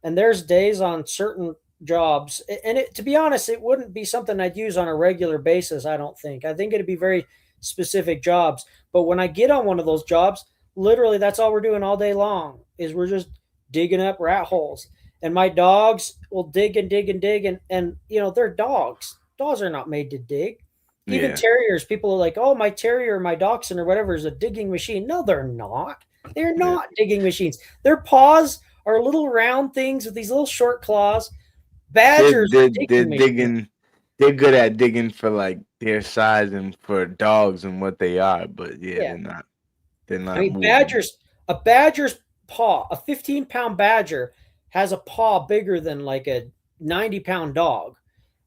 And there's days on certain jobs, and to be honest, it wouldn't be something I'd use on a regular basis. I don't think. I think it'd be very specific jobs. But when I get on one of those jobs, literally that's all we're doing all day long is we're just digging up rat holes. And my dogs will dig and dig and dig, and you know, they're dogs. Dogs are not made to dig. Even Yeah. terriers, people are like, oh, my terrier, my dachshund or whatever is a digging machine. No, they're not. They're Yeah. not digging machines. Their paws are little round things with these little short claws. Badgers are They're digging machines. digging. They're good at digging for like their size and for dogs and what they are, but yeah, Yeah. they're not. They're I not mean, moving. a badger's paw, a 15-pound badger has a paw bigger than like a 90-pound dog.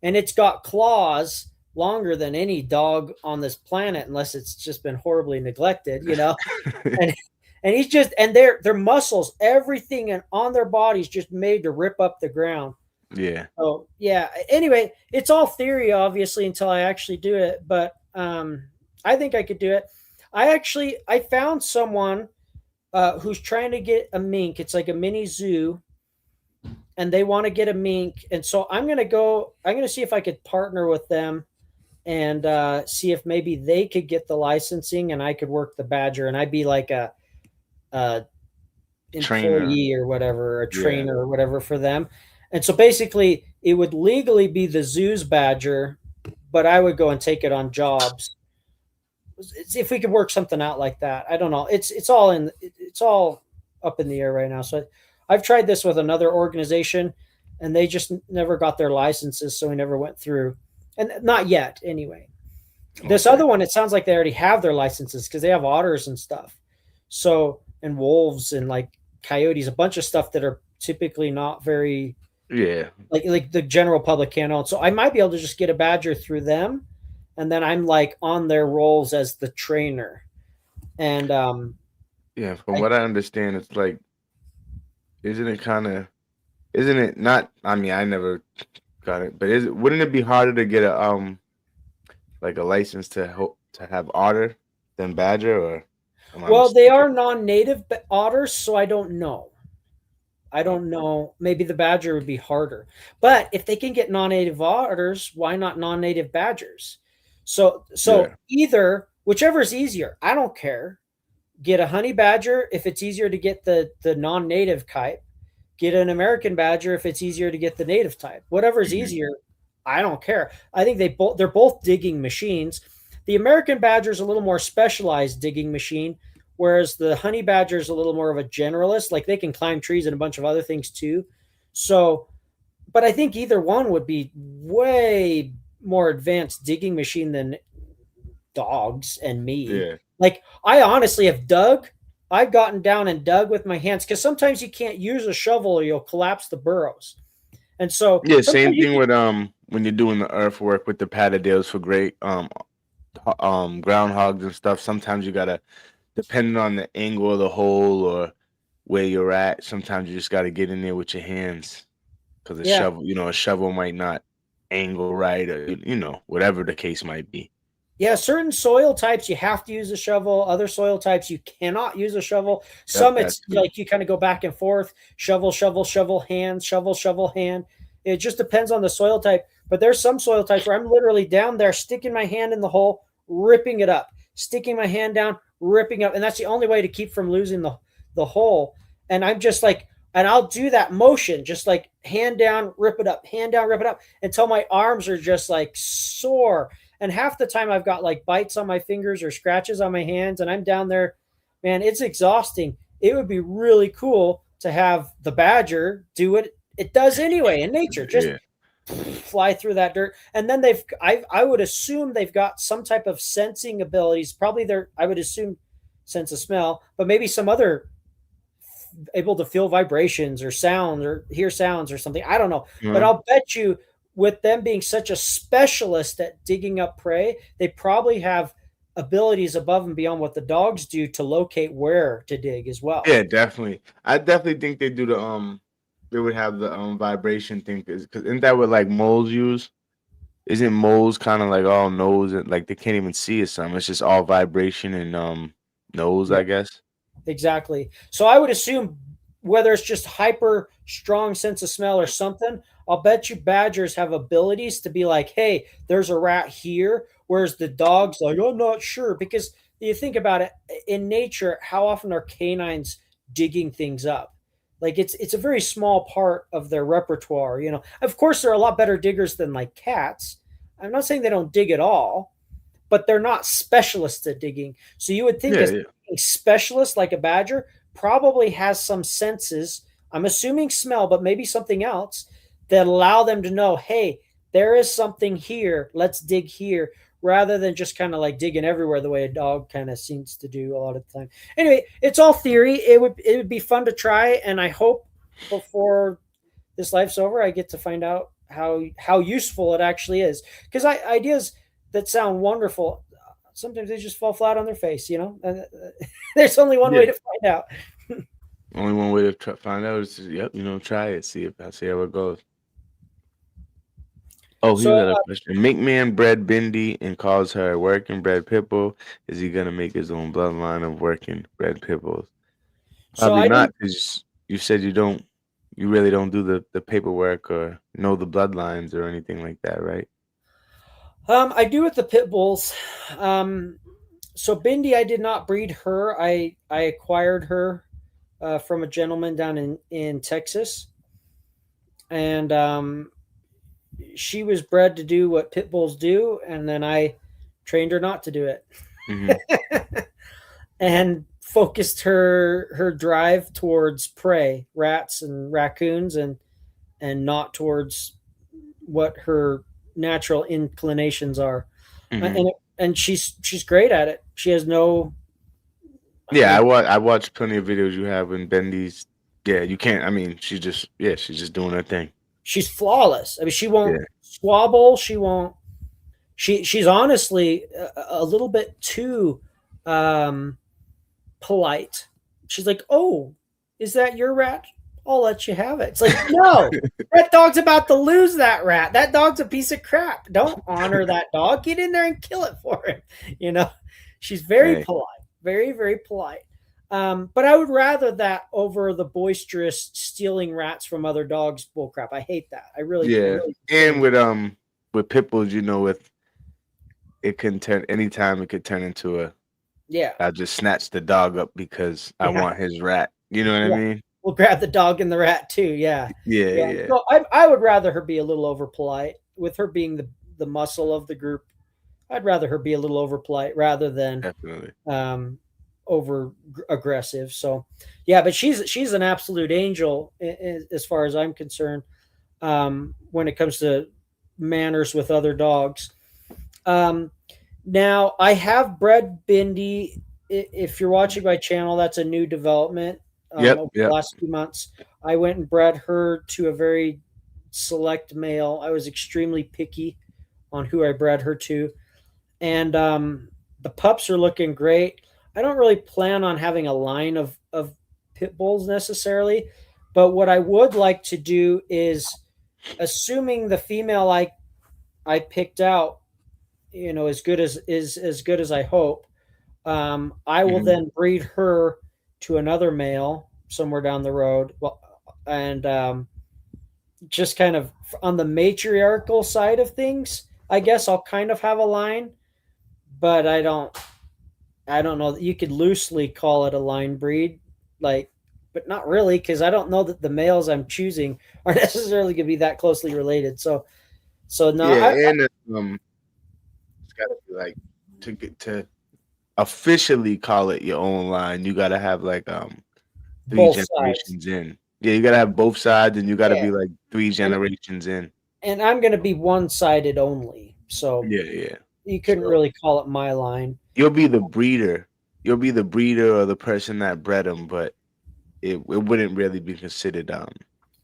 And it's got claws longer than any dog on this planet, unless it's just been horribly neglected, you know? And he's just, and their muscles, everything and on their bodies just made to rip up the ground. Yeah. Oh yeah. Anyway, it's all theory, obviously, until I actually do it. But I think I could do it. I found someone who's trying to get a mink. It's like a mini zoo, and they want to get a mink. And so I'm gonna go. I'm gonna see if I could partner with them and see if maybe they could get the licensing, and I could work the badger, and I'd be like a Trainer. employee or whatever, a Yeah. trainer or whatever for them. And so basically, it would legally be the zoo's badger, but I would go and take it on jobs. If we could work something out like that, I don't know. It's all up in the air right now. So I've tried this with another organization, and they just never got their licenses, so we never went through, and not yet anyway. This Okay. other one, it sounds like they already have their licenses because they have otters and stuff. So, and wolves and like coyotes, a bunch of stuff that are typically not very Yeah. like the general public can't own. So I might be able to just get a badger through them, and then I'm like on their roles as the trainer. And Yeah. From I, what I understand, it's like, isn't it not? I mean, I never got it, but wouldn't it be harder to get a like a license to have otter than badger, or am I well, they mistaken? are non-native otters, so I don't know. I don't Okay. know. Maybe the badger would be harder. But if they can get non-native otters, why not non-native badgers? So Yeah. either whichever is easier. I don't care. Get a honey badger if it's easier to get the non-native type. Get an American badger if it's easier to get the native type. Whatever is Hmm. easier, I don't care. I think they're both digging machines. The American badger is a little more specialized digging machine, whereas the honey badger is a little more of a generalist. Like they can climb trees and a bunch of other things too. So, but I think either one would be way more advanced digging machine than dogs and me. Yeah. Like I honestly have dug. I've gotten down and dug with my hands because sometimes you can't use a shovel or you'll collapse the burrows. And so Yeah. sometimes Same you thing can, with when you're doing the earthwork with the Patterdales for great groundhogs and stuff. Sometimes you gotta, depending on the angle of the hole or where you're at, sometimes you just gotta get in there with your hands because yeah, a shovel might not angle right, or whatever the case might be. yeah. Certain soil types you have to use a shovel. Other soil types you cannot use a shovel. Yep, Some that's it's true. like you kind of go back and forth, shovel, shovel, shovel, hand, shovel, shovel, hand. It just depends on the soil type. But there's some soil types where I'm literally down there sticking my hand in the hole, ripping it up, sticking my hand down, ripping up, and that's the only way to keep from losing the hole. And I'm just like, and I'll do that motion, just like hand down, rip it up, hand down, rip it up, until my arms are just like sore. And half the time I've got like bites on my fingers or scratches on my hands, and I'm down there, man, it's exhausting. It would be really cool to have the badger do what it does anyway in nature, just Yeah. fly through that dirt. And then I would assume they've got some type of sensing abilities. Probably I would assume sense of smell, but maybe some other able to feel vibrations or sounds or hear sounds or something. I don't know. But Uh-huh. I'll bet you with them being such a specialist at digging up prey, they probably have abilities above and beyond what the dogs do to locate where to dig as well. Yeah, definitely. I definitely think they do they would have the vibration thing because isn't that what like moles use? Isn't moles kind of like all nose and like they can't even see or something? It's just all vibration and nose, Yeah. I guess. Exactly. So I would assume whether it's just hyper strong sense of smell or something, I'll bet you badgers have abilities to be like, hey, there's a rat here. Whereas the dogs, like, I'm not sure because you think about it in nature, how often are canines digging things up? Like it's a very small part of their repertoire. You know, of course, they're a lot better diggers than like cats. I'm not saying they don't dig at all, but they're not specialists at digging. So you would think Yeah, a yeah, specialist like a badger probably has some senses. I'm assuming smell, but maybe something else that allow them to know, hey, there is something here. Let's dig here, rather than just kind of like digging everywhere the way a dog kind of seems to do a lot of the time. Anyway, it's all theory. It would be fun to try, and I hope before this life's over, I get to find out how useful it actually is. Because ideas that sound wonderful, sometimes they just fall flat on their face. You know, and there's only one yeah. way to find out. Only one way to find out is, yep, try it, see how it goes. Oh, here's So, another question. Mink man bred Bindi and calls her a working bred pit bull. Is he gonna make his own bloodline of working bred pit bulls? so Probably I not, didn't. because you said you really don't do the paperwork or know the bloodlines or anything like that, right? I do with the pit bulls. Um, so Bindi, I did not breed her. I acquired her from a gentleman down in Texas, and she was bred to do what pit bulls do, and then I trained her not to do Mm-hmm. it, and focused her drive towards prey, rats and raccoons, and not towards what her natural inclinations are. Mm-hmm. And she's great at it. She has no. Yeah, I I watched plenty of videos you have in Bendy's. Yeah, you can't. I mean, she's just doing her thing. She's flawless. I mean, she won't Yeah. squabble. She won't. She's honestly a little bit too um, polite. She's like, "Oh, is that your rat? I'll let you have it." It's like, no, that dog's about to lose that rat. That dog's a piece of crap. Don't honor that dog. Get in there and kill it for him. You know, she's very Hey. polite, very, very polite. But I would rather that over the boisterous stealing rats from other dogs bullcrap. I hate that. I Yeah, really and hate. with pit bulls, with it can turn anytime it could turn into a Yeah, I'll just snatch the dog up because I yeah, want his rat. You know what I yeah. mean? We'll grab the dog and the rat too. Yeah, Yeah, yeah. yeah, So I would rather her be a little over polite, with her being the muscle of the group. I'd rather her be a little over polite rather than definitely. um, over aggressive. So, yeah, but she's an absolute angel as far as I'm concerned when it comes to manners with other dogs. Um, Now, I have bred Bindi. If you're watching my channel, that's a new development Yep, over the yep. last few months. I went and bred her to a very select male. I was extremely picky on who I bred her to. And the pups are looking great. I don't really plan on having a line of pit bulls necessarily, but what I would like to do is, assuming the female I picked out, as good as good as I hope, I will Mhm. then breed her to another male somewhere down the road. Well, and just kind of on the matriarchal side of things, I guess I'll kind of have a line, but I don't know. You could loosely call it a line breed, like, but not really, because I don't know that the males I'm choosing are necessarily going to be that closely related. So no, Yeah, and it's gotta be like to get to officially call it your own line. You gotta have like three both sides. generations in. Yeah, you gotta have both sides, and you gotta Yeah, be like three and generations in. and I'm going to be one sided only, so Yeah, yeah. you couldn't So really call it my line. you'll be the breeder. You'll be the breeder or the person that bred them, but it wouldn't really be considered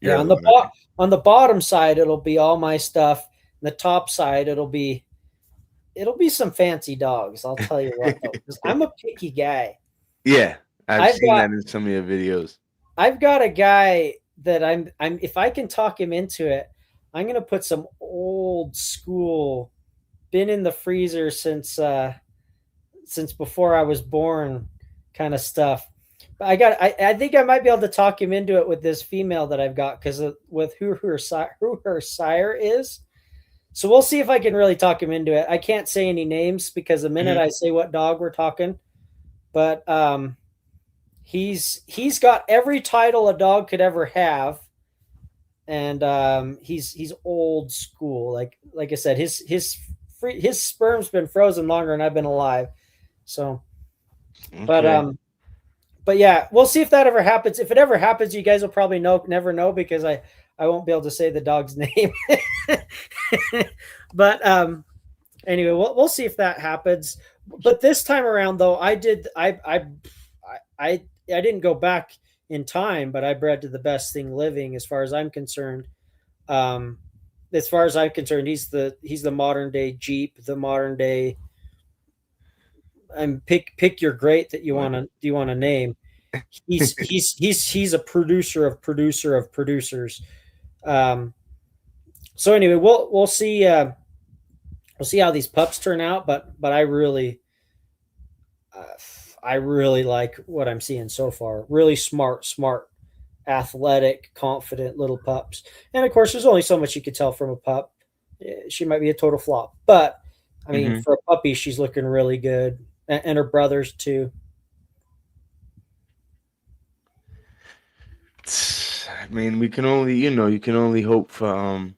Yeah, your line. on the bottom side it'll be all my stuff. The top side it'll be some fancy dogs. I'll tell you what though, because I'm a picky guy. Yeah, I've I've seen got that in some of your videos. I've got a guy that I'm if I can talk him into it, I'm gonna put some old school, been in the freezer since before I was born kind of stuff. But I think I might be able to talk him into it with this female that I've got because with who her sire is. So we'll see if I can really talk him into it. I can't say any names because the minute Mhm. I say what dog we're talking, but he's got every title a dog could ever have, and he's old school. Like I said, his sperm's been frozen longer than I've been alive. So, Okay. but yeah, we'll see if that ever happens. If it ever happens, you guys will probably never know, because I won't be able to say the dog's name. But anyway, we'll see if that happens. But this time around, though, I didn't go back in time, but I bred to the best thing living, as far as I'm concerned. Um, as far as I'm concerned, he's the modern day Jeep, the modern day. And pick your great that you want to name. He's a producer of producers. Um, so anyway, we'll see. We'll see how these pups turn out, but I really like what I'm seeing so far. Really smart, athletic, confident little pups. And of course, there's only so much you could tell from a pup. She might be a total flop, but I mean, for a puppy, she's looking really good, and her brothers too. I mean, we can only, you can only hope for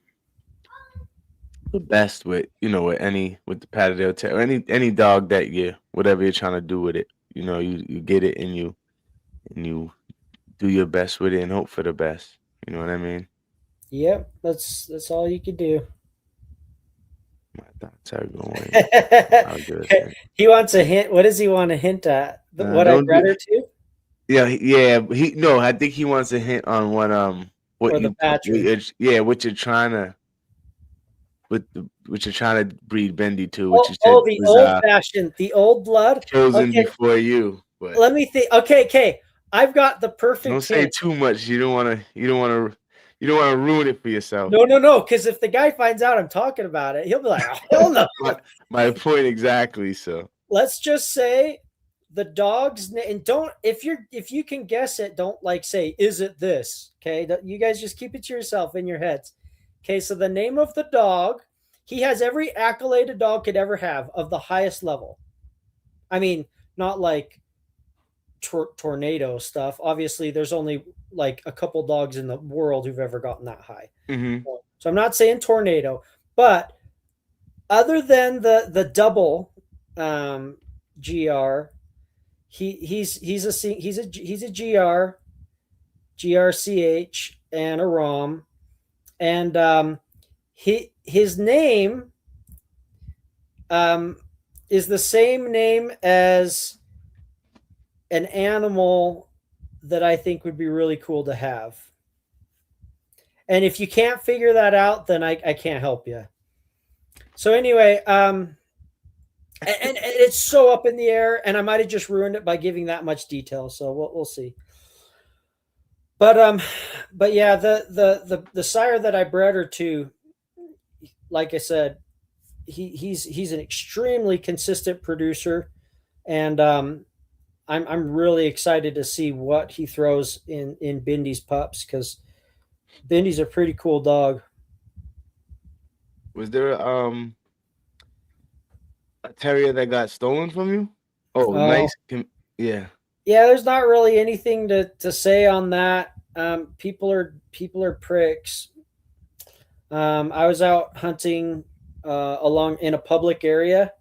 the best with, with the Patterdale Terrier, any dog that whatever you're trying to do with it, you get it, and you do your best with it and hope for the best. You know what I mean? Yep, that's all you could do. My thoughts are going. He wants a hint. What does he want to hint at? What I bred her to? Yeah. No, I think he wants a hint on what or the patch. Yeah, what you're trying to breed Bendy to, which you said the old fashioned, the old blood chosen before you. But let me think. Okay. I've got the perfect. Don't say too much. You don't want to ruin it for yourself. No. Because if the guy finds out I'm talking about it, he'll be like, "Oh no." My point exactly. So let's just say the dog's name. And don't if you can guess it, don't say, "Is it this?" Okay, you guys just keep it to yourself in your heads. Okay, so the name of the dog. He has every accolade a dog could ever have of the highest level. I mean, not like tornado stuff. Obviously, there's only like a couple dogs in the world who've ever gotten that high. Mm-hmm. So I'm not saying tornado, but other than the double GR, he's a GR, GRCH, and a ROM, and his name is the same name as an animal that I think would be really cool to have. And if you can't figure that out, then I can't help you. So anyway, and it's so up in the air, and I might have just ruined it by giving that much detail. So we'll see. But yeah, the sire that I bred her to, like I said, he's an extremely consistent producer, and I'm really excited to see what he throws in Bindy's pups, because Bindy's a pretty cool dog. Was there a terrier that got stolen from you? Oh, nice. Yeah. Yeah, there's not really anything to say on that. People are pricks. I was out hunting along in a public area,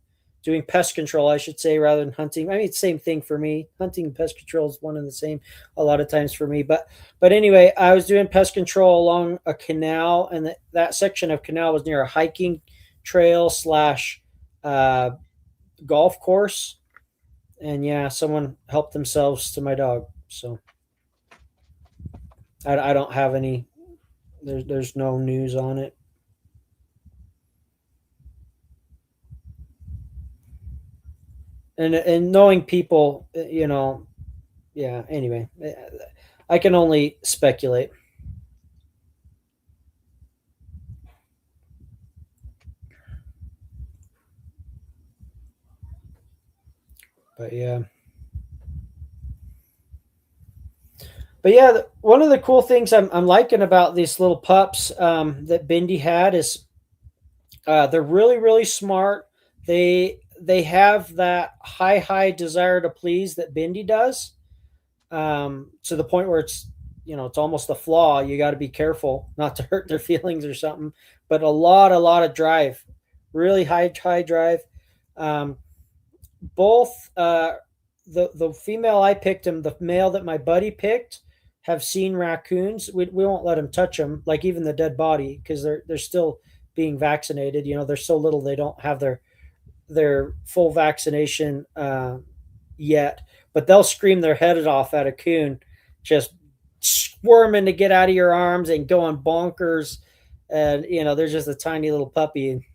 doing pest control, I should say, rather than hunting. I mean, it's the same thing for me. Hunting and pest control is one and the same a lot of times for me. But anyway, I was doing pest control along a canal, and that section of canal was near a hiking trail / golf course. And yeah, someone helped themselves to my dog. So I don't have any. There's no news on it. And knowing people, yeah. Anyway, I can only speculate. But yeah. One of the cool things I'm liking about these little pups that Bindy had is they're really, really smart. They they have that high desire to please that Bindi does, to the point where it's, it's almost a flaw. You got to be careful not to hurt their feelings or something. But a lot of drive, really high drive. Um, both the female I picked and the male that my buddy picked have seen raccoons. We won't let them touch them, like even the dead body, because they're still being vaccinated. They're so little they don't have their full vaccination yet, but they'll scream their head off at a coon, just squirming to get out of your arms and going bonkers. And they're just a tiny little puppy.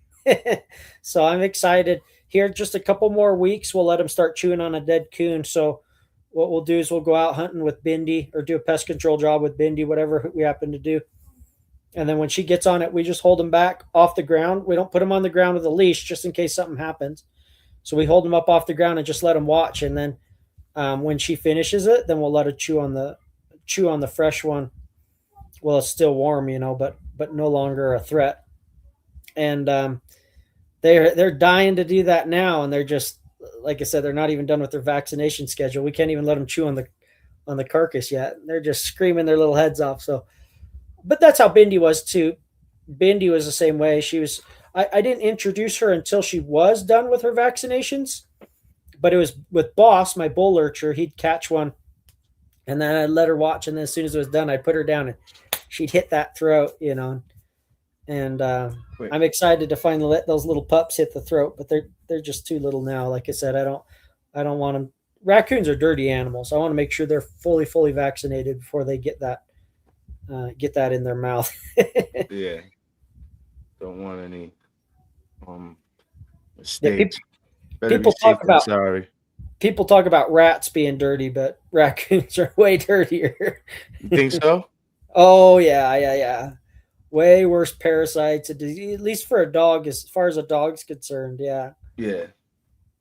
So I'm excited. Here, just a couple more weeks, we'll let them start chewing on a dead coon. So what we'll do is we'll go out hunting with Bindi, or do a pest control job with Bindi, whatever we happen to do. And then when she gets on it, we just hold them back off the ground. We don't put them on the ground with a leash just in case something happens. So we hold them up off the ground and just let them watch. And then when she finishes it, then we'll let her chew on the fresh one. Well, it's still warm, but no longer a threat. And they're dying to do that now, and they're just, like I said, they're not even done with their vaccination schedule. We can't even let them chew on the carcass yet. They're just screaming their little heads off. So, but that's how Bindi was too. Bindi was the same way. She was. I didn't introduce her until she was done with her vaccinations, but it was with Boss, my bull lurcher. He'd catch one, and then I'd let her watch, and then as soon as it was done, I'd put her down, and she'd hit that throat, And I'm excited to finally let those little pups hit the throat, but they're just too little now. Like I said, I don't want them. Raccoons are dirty animals. I want to make sure they're fully vaccinated before they get that in their mouth. Yeah, don't want any mistakes. People talk about rats being dirty, but raccoons are way dirtier. You think so? Oh yeah. Way worse parasites, at least for a dog, as far as a dog's concerned. Yeah.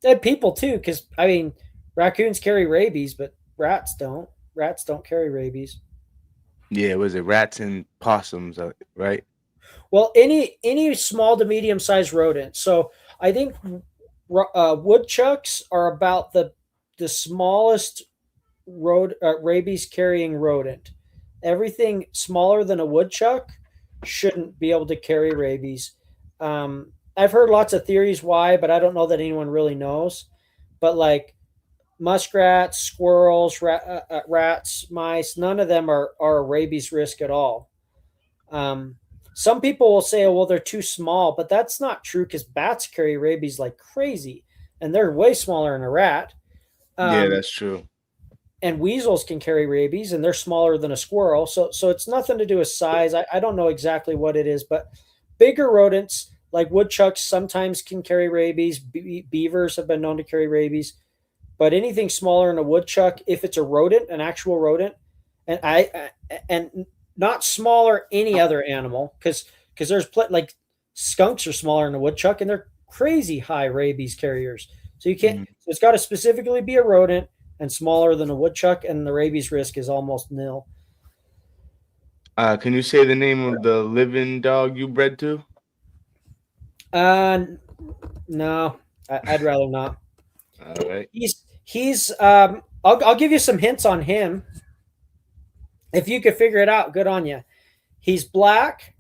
And people too, because raccoons carry rabies, but rats don't. Rats don't carry rabies. Yeah, was it rats and possums, right? Well, any small to medium sized rodent. So I think woodchucks are about the smallest rabies carrying rodent. Everything smaller than a woodchuck shouldn't be able to carry rabies. I've heard lots of theories why, but I don't know that anyone really knows. But like muskrats, squirrels, rats, mice, none of them are a rabies risk at all. Some people will say, oh, well, they're too small, but that's not true, because bats carry rabies like crazy, and they're way smaller than a rat. Yeah, that's true. And weasels can carry rabies, and they're smaller than a squirrel. So it's nothing to do with size. I don't know exactly what it is, but bigger rodents like woodchucks sometimes can carry rabies. Beavers have been known to carry rabies, but anything smaller than a woodchuck, if it's a rodent, an actual rodent, and not smaller any other animal, because there's like skunks are smaller than a woodchuck, and they're crazy high rabies carriers. So you can't. So it's got to specifically be a rodent and smaller than a woodchuck, and the rabies risk is almost nil. Can you say the name of the living dog you bred to? No, I'd rather not. All right. He's I'll give you some hints on him. If you could figure it out, good on you. He's black.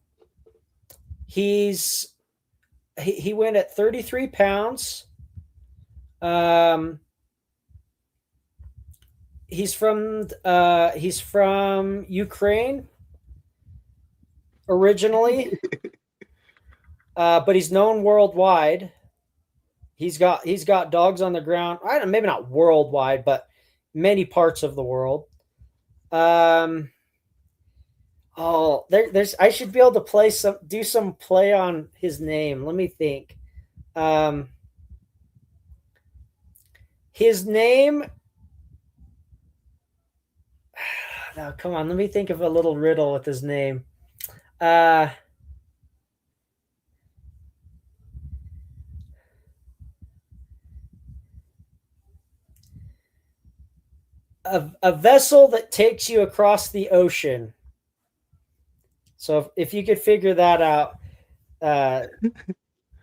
He went at 33 pounds. He's from Ukraine originally, but he's known worldwide. He's got dogs on the ground. I don't know, maybe not worldwide, but many parts of the world. There's I should be able to do some play on his name. Let me think. His name. Now, come on, let me think of a little riddle with his name. A vessel that takes you across the ocean. So if you could figure that out,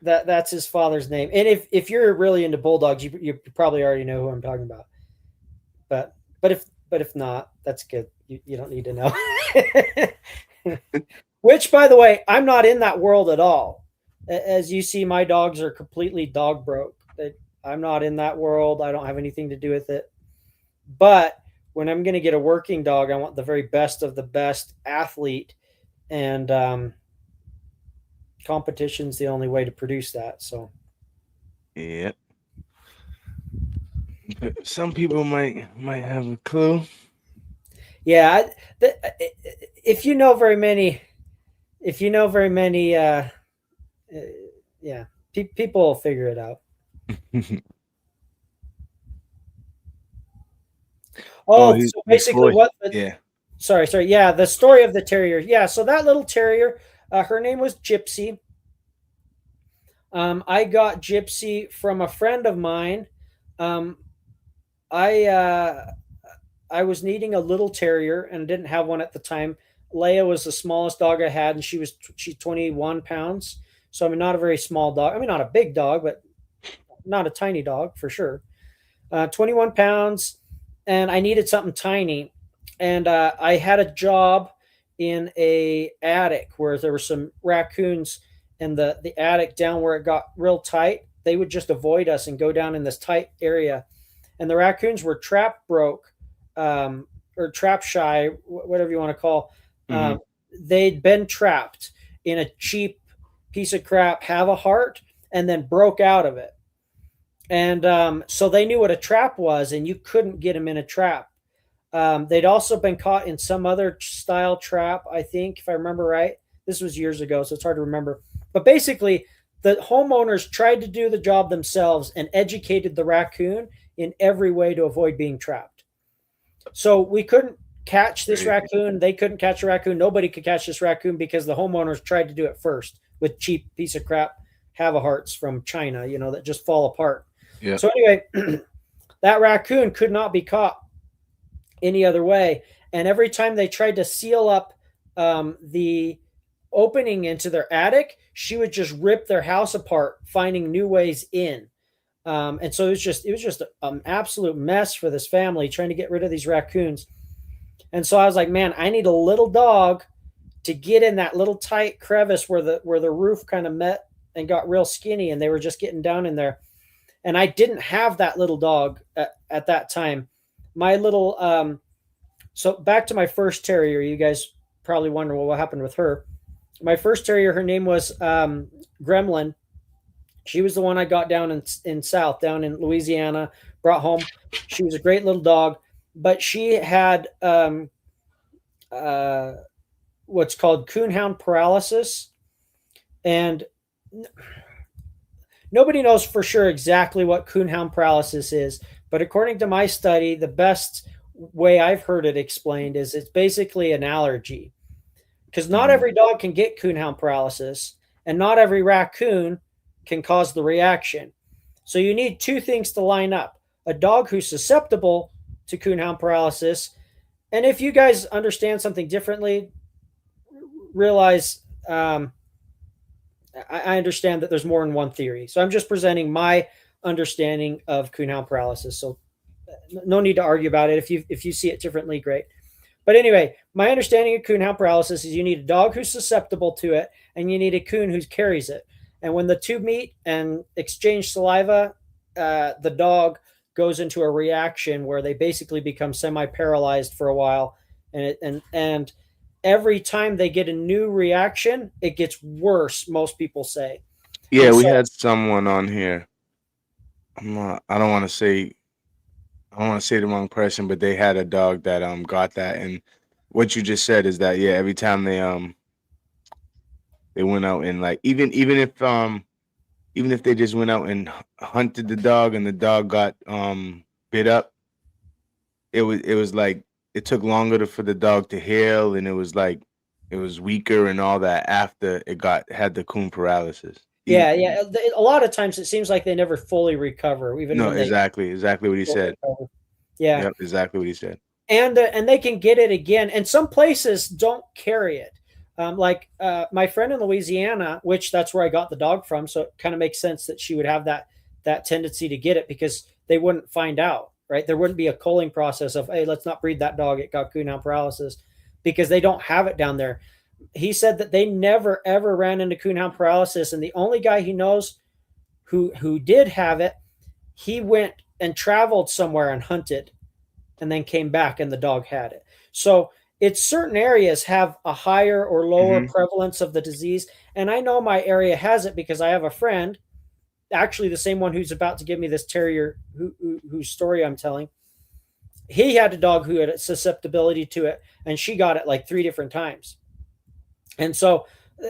That's his father's name. And if you're really into bulldogs, you probably already know who I'm talking about. But if not, that's good. You don't need to know. Which, by the way, I'm not in that world at all. As you see, my dogs are completely dog broke. I'm not in that world. I don't have anything to do with it. But when I'm going to get a working dog, I want the very best of the best athlete, and competition's the only way to produce that. So, yeah. Some people might have a clue. yeah. If you know very many, yeah, people will figure it out. Oh, so basically, yeah. Sorry. Yeah, the story of the terrier. Yeah, so that little terrier, her name was Gypsy. I got Gypsy from a friend of mine. Um, I was needing a little terrier and didn't have one at the time. Leia was the smallest dog I had, and she's 21 pounds. So I mean, not a very small dog. I mean, not a big dog, but not a tiny dog for sure. 21 pounds, and I needed something tiny. And I had a job in a attic where there were some raccoons, and the attic down where it got real tight, they would just avoid us and go down in this tight area. And the raccoons were trap broke, or trap shy, whatever you want to call. Mm-hmm. They'd been trapped in a cheap piece of crap, have a heart, and then broke out of it. And so they knew what a trap was, and you couldn't get them in a trap. They'd also been caught in some other style trap, I think, if I remember right. This was years ago, so it's hard to remember. But basically, the homeowners tried to do the job themselves and educated the raccoon in every way to avoid being trapped. So we couldn't catch this raccoon. They couldn't catch a raccoon. Nobody could catch this raccoon because the homeowners tried to do it first with cheap piece of crap have-a-hearts from China, that just fall apart. Yeah. So anyway, that raccoon could not be caught any other way. And every time they tried to seal up the opening into their attic, she would just rip their house apart, finding new ways in. And so it was just an absolute mess for this family trying to get rid of these raccoons. And so I was like, man, I need a little dog to get in that little tight crevice where the roof kind of met and got real skinny, and they were just getting down in there. And I didn't have that little dog at that time. My little so back to my first terrier. You guys probably wonder, well, what happened with her? My first terrier, her name was Gremlin. She was the one I got down down in Louisiana, brought home. She was a great little dog, but she had what's called coonhound paralysis, and nobody knows for sure exactly what coonhound paralysis is, but according to my study, the best way I've heard it explained is it's basically an allergy, because not every dog can get coonhound paralysis, and not every raccoon can cause the reaction. So you need two things to line up: a dog who's susceptible to coonhound paralysis. And if you guys understand something differently, realize I understand that there's more than one theory. So I'm just presenting my understanding of coonhound paralysis. So no need to argue about it. If you see it differently, great. But anyway, my understanding of coonhound paralysis is you need a dog who's susceptible to it, and you need a coon who carries it. And when the two meet and exchange saliva, the dog goes into a reaction where they basically become semi-paralyzed for a while. And every time they get a new reaction, it gets worse, most people say. Yeah, we had someone on here. I don't want to say the wrong person, but they had a dog that got that. And what you just said is that, yeah, every time they went out and, like, even if they just went out and hunted the dog and the dog got bit up, it was like it took longer for the dog to heal, and it was like it was weaker and all that after it had the coon paralysis. Yeah. A lot of times it seems like they never fully recover. Exactly what he said. Recover. Yeah, yep, exactly what he said. And they can get it again, and some places don't carry it. My friend in Louisiana, which that's where I got the dog from, so it kind of makes sense that she would have that tendency to get it because they wouldn't find out, right? There wouldn't be a culling process of, hey, let's not breed that dog. It got coonhound paralysis because they don't have it down there. He said that they never ever ran into coonhound paralysis, and the only guy he knows who did have it, he went and traveled somewhere and hunted and then came back and the dog had it. So it's certain areas have a higher or lower prevalence of the disease. And I know my area has it because I have a friend, actually the same one who's about to give me this terrier whose story I'm telling. He had a dog who had a susceptibility to it, and she got it like 3 different times. And so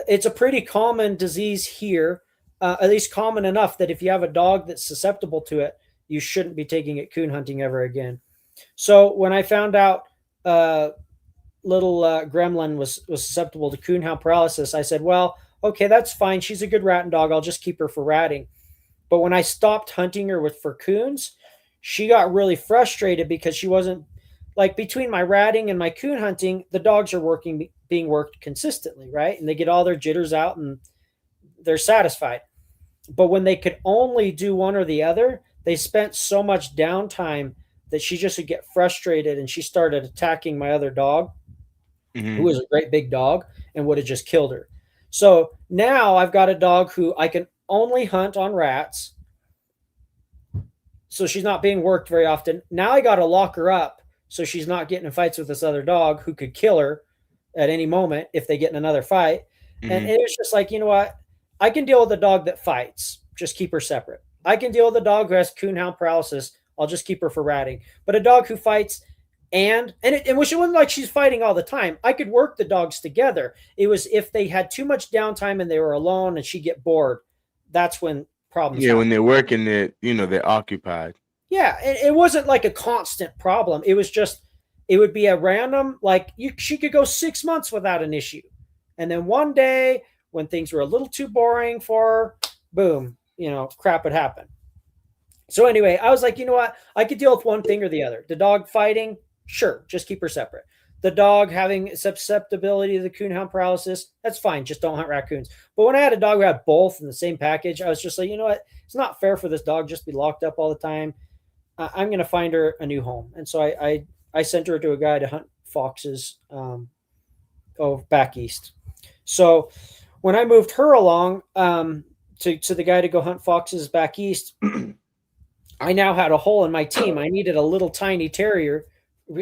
it's a pretty common disease here, at least common enough that if you have a dog that's susceptible to it, you shouldn't be taking it coon hunting ever again. So when I found out little gremlin was susceptible to coonhound paralysis, I said, well, okay, that's fine. She's a good ratting dog. I'll just keep her for ratting. But when I stopped hunting her for coons, she got really frustrated because she wasn't, like, between my ratting and my coon hunting, the dogs are being worked consistently, right? And they get all their jitters out and they're satisfied. But when they could only do one or the other, they spent so much downtime that she just would get frustrated and she started attacking my other dog, who was a great big dog, and would have just killed her. So now I've got a dog who I can only hunt on rats. So she's not being worked very often. Now I got to lock her up so she's not getting in fights with this other dog who could kill her at any moment if they get in another fight. And it was just like, you know what? I can deal with a dog that fights. Just keep her separate. I can deal with a dog who has coonhound paralysis. I'll just keep her for ratting. But a dog who fights and which it wasn't like she's fighting all the time. I could work the dogs together. It was if they had too much downtime and they were alone and she'd get bored. That's when problems happen. When they're working it, they're occupied. Yeah, it wasn't like a constant problem. It was just, it would be a random, like she could go 6 months without an issue. And then one day when things were a little too boring for her, boom, crap would happen. So anyway, I was like, you know what? I could deal with one thing or the other. The dog fighting, sure, just keep her separate. The dog having susceptibility to the coonhound paralysis, that's fine. Just don't hunt raccoons. But when I had a dog who had both in the same package, I was just like, you know what? It's not fair for this dog just to be locked up all the time. I'm going to find her a new home. And so I sent her to a guy to hunt foxes back east. So when I moved her along to the guy to go hunt foxes back east, I now had a hole in my team. I needed a little tiny terrier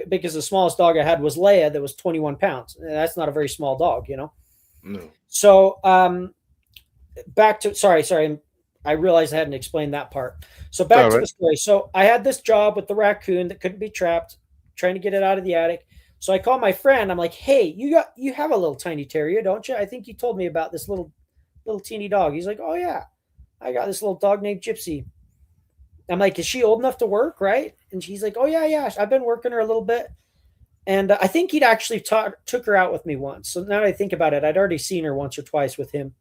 because the smallest dog I had was Leia that was 21 pounds. That's not a very small dog, No. So sorry. I realized I hadn't explained that part. So back to the story. So I had this job with the raccoon that couldn't be trapped, trying to get it out of the attic. So I called my friend. I'm like, hey, you have a little tiny terrier, don't you? I think you told me about this little teeny dog. He's like, oh yeah, I got this little dog named Gypsy. I'm like, is she old enough to work, right? And she's like, oh yeah, I've been working her a little bit. And I think he'd actually took her out with me once. So now that I think about it, I'd already seen her once or twice with him.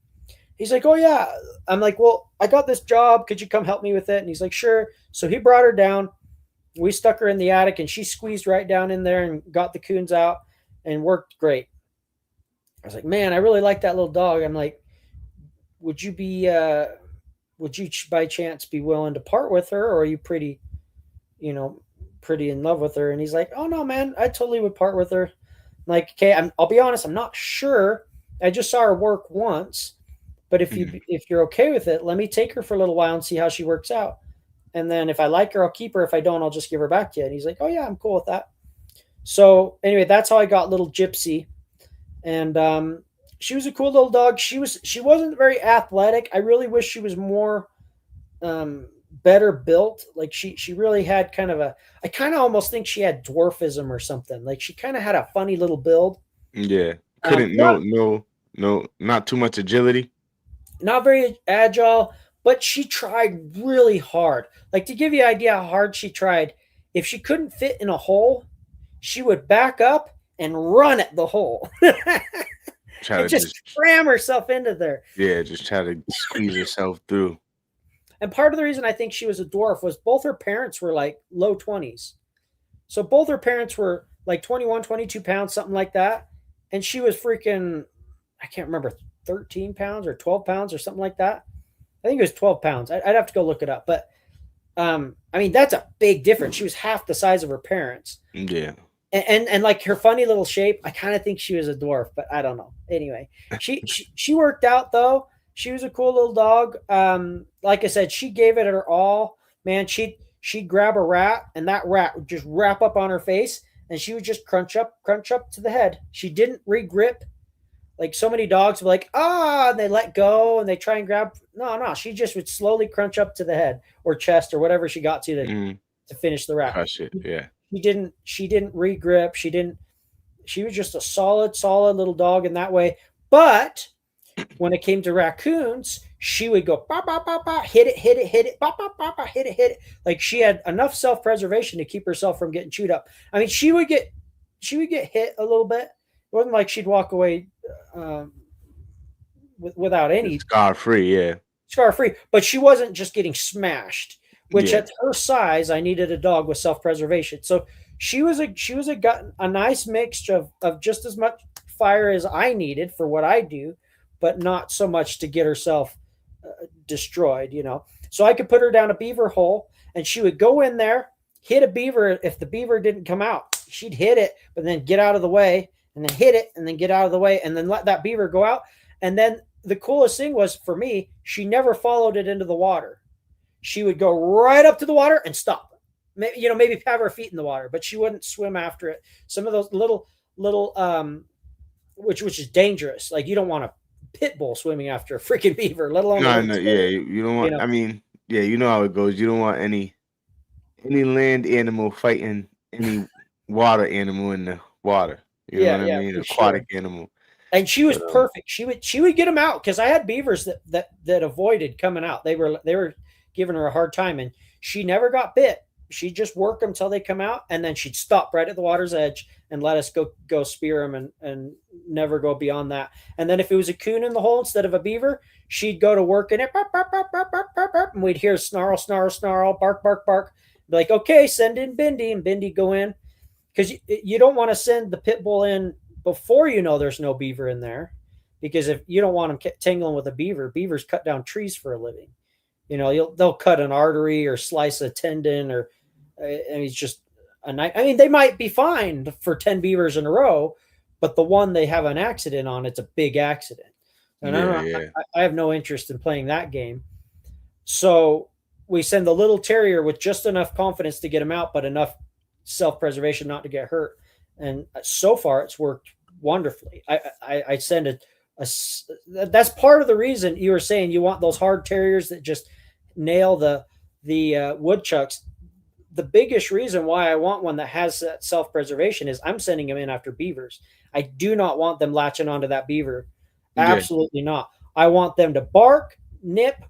He's like, oh yeah. I'm like, well, I got this job. Could you come help me with it? And he's like, sure. So he brought her down. We stuck her in the attic and she squeezed right down in there and got the coons out and worked great. I was like, man, I really like that little dog. I'm like, would you by chance be willing to part with her, or are you pretty in love with her? And he's like, oh no, man, I totally would part with her. I'm like, okay, I'll be honest, I'm not sure. I just saw her work once, but if you're okay with it, let me take her for a little while and see how she works out. And then if I like her, I'll keep her. If I don't, I'll just give her back to you. And he's like, oh yeah, I'm cool with that. So anyway, that's how I got little Gypsy. And she was a cool little dog. She wasn't very athletic. I really wish she was more better built. Like she really had I kind of almost think she had dwarfism or something. Like she kind of had a funny little build. Yeah. Not too much agility. Not very agile, but she tried really hard. Like, to give you an idea how hard she tried, if she couldn't fit in a hole, she would back up and run at the hole. And just cram herself into there. Yeah, just try to squeeze herself through. And part of the reason I think she was a dwarf was both her parents were like low 20s. So both her parents were like 21, 22 pounds, something like that. And she was freaking I can't remember, 13 pounds or 12 pounds or something like that. I think it was 12 pounds. I'd have to go look it up. But I mean, that's a big difference. She was half the size of her parents. Yeah. And like her funny little shape, I kind of think she was a dwarf, but I don't know. Anyway, she worked out though. She was a cool little dog. Like I said, she gave it her all. Man, she'd grab a rat, and that rat would just wrap up on her face, and she would just crunch up to the head. She didn't re-grip like so many dogs were like, and they let go and they try and grab. No, she just would slowly crunch up to the head or chest or whatever she got to finish the rat. Crush it. Yeah. She didn't re-grip. She was just a solid little dog in that way. But when it came to raccoons, she would go bah, bah, bah, bah, hit it, bah, bah, bah, bah, hit it. Like she had enough self-preservation to keep herself from getting chewed up. I mean, she would get hit a little bit. It wasn't like she'd walk away without any scar free, but she wasn't just getting smashed. Which Yeah. at her size, I needed a dog with self-preservation. So she was a nice mixture of just as much fire as I needed for what I do, but not so much to get herself destroyed, you know. So I could put her down a beaver hole, and she would go in there, hit a beaver. If the beaver didn't come out, she'd hit it, but then get out of the way, and then hit it, and then get out of the way, and then let that beaver go out. And then the coolest thing was for me, she never followed it into the water. She would go right up to the water and stop. Maybe have her feet in the water, but she wouldn't swim after it. Some of those little which is dangerous. Like you don't want a pit bull swimming after a freaking beaver, let alone. No, yeah, you don't want. I mean, yeah, you know how it goes. You don't want any land animal fighting any water animal in the water. You know what I mean? Aquatic animal. And she was perfect. She would get them out because I had beavers that avoided coming out. They were giving her a hard time, and she never got bit. She'd just work them till they come out, and then she'd stop right at the water's edge and let us go spear them and never go beyond that. And then if it was a coon in the hole instead of a beaver, she'd go to work in it, and we'd hear snarl, snarl, snarl, bark, bark, bark. Be like, okay, send in Bindi, and Bindi go in because you don't want to send the pit bull in before you know there's no beaver in there, because if you don't want them tangling with a beaver, beavers cut down trees for a living. You know, they'll cut an artery or slice a tendon, or it's just a night. I mean, they might be fined for 10 beavers in a row, but the one they have an accident on, it's a big accident. And I have no interest in playing that game. So we send the little terrier with just enough confidence to get him out, but enough self-preservation not to get hurt. And so far, it's worked wonderfully. I send that's part of the reason you were saying you want those hard terriers that just nail the woodchucks. The biggest reason why I want one that has that self-preservation is I'm sending them in after beavers. I do not want them latching onto that beaver. Absolutely not. I want them to bark, nip,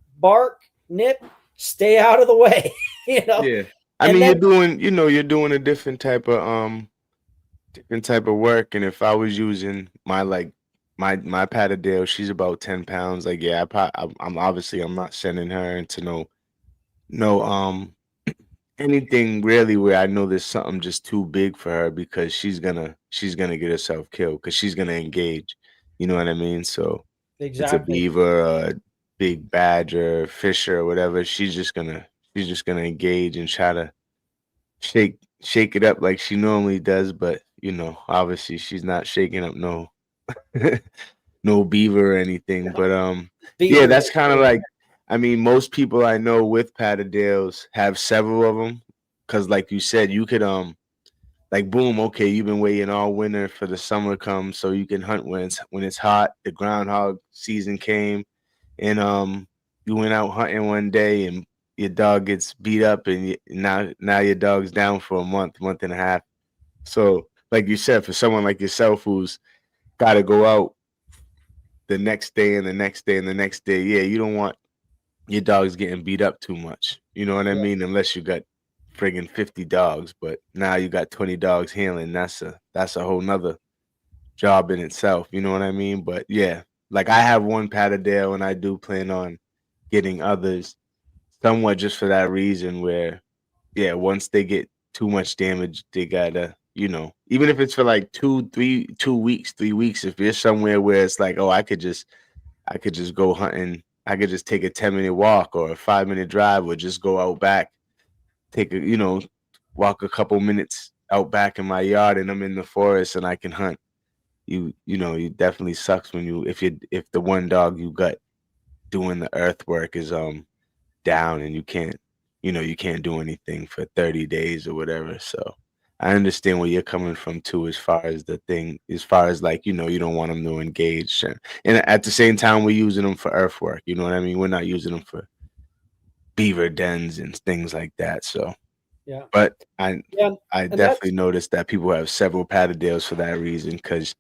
stay out of the way. You know. Yeah. I mean, you're doing a different type of work. And if I was using my Patterdale, she's about 10 pounds. Like, yeah, I'm not sending her into no anything really where I know there's something just too big for her, because she's gonna get herself killed because she's gonna engage. You know what I mean? So exactly. It's a beaver, a big badger, fisher, or whatever. She's just gonna engage and try to shake it up like she normally does. But obviously she's not shaking up no no beaver or anything. But yeah, that's kind of like, I mean, most people I know with Patterdales have several of them, because like you said, you could like, boom, okay, you've been waiting all winter for the summer come so you can hunt when it's hot. The groundhog season came, and you went out hunting one day and your dog gets beat up, and now your dog's down for a month and a half. So like you said, for someone like yourself who's got to go out the next day and the next day and the next day, yeah, you don't want your dog's getting beat up too much. You know what I mean? Unless you got friggin' 50 dogs, but now you got 20 dogs handling. That's a whole nother job in itself. You know what I mean? But yeah, like I have one Patterdale, and I do plan on getting others, somewhat just for that reason, where yeah, once they get too much damage, they gotta even if it's for like 2 weeks, 3 weeks, if you're somewhere where it's like, oh, I could just go hunting. I could just take a 10-minute walk or a 5-minute drive, or just go out back, take walk a couple minutes out back in my yard, and I'm in the forest and I can hunt. It definitely sucks when if the one dog you got doing the earthwork is down, and you can't do anything for 30 days or whatever. So I understand where you're coming from too, as far as like, you don't want them to engage. And at the same time, we're using them for earthwork. You know what I mean? We're not using them for beaver dens and things like that. So, Yeah. but I Yeah. And definitely noticed that people have several Patterdales for that reason, because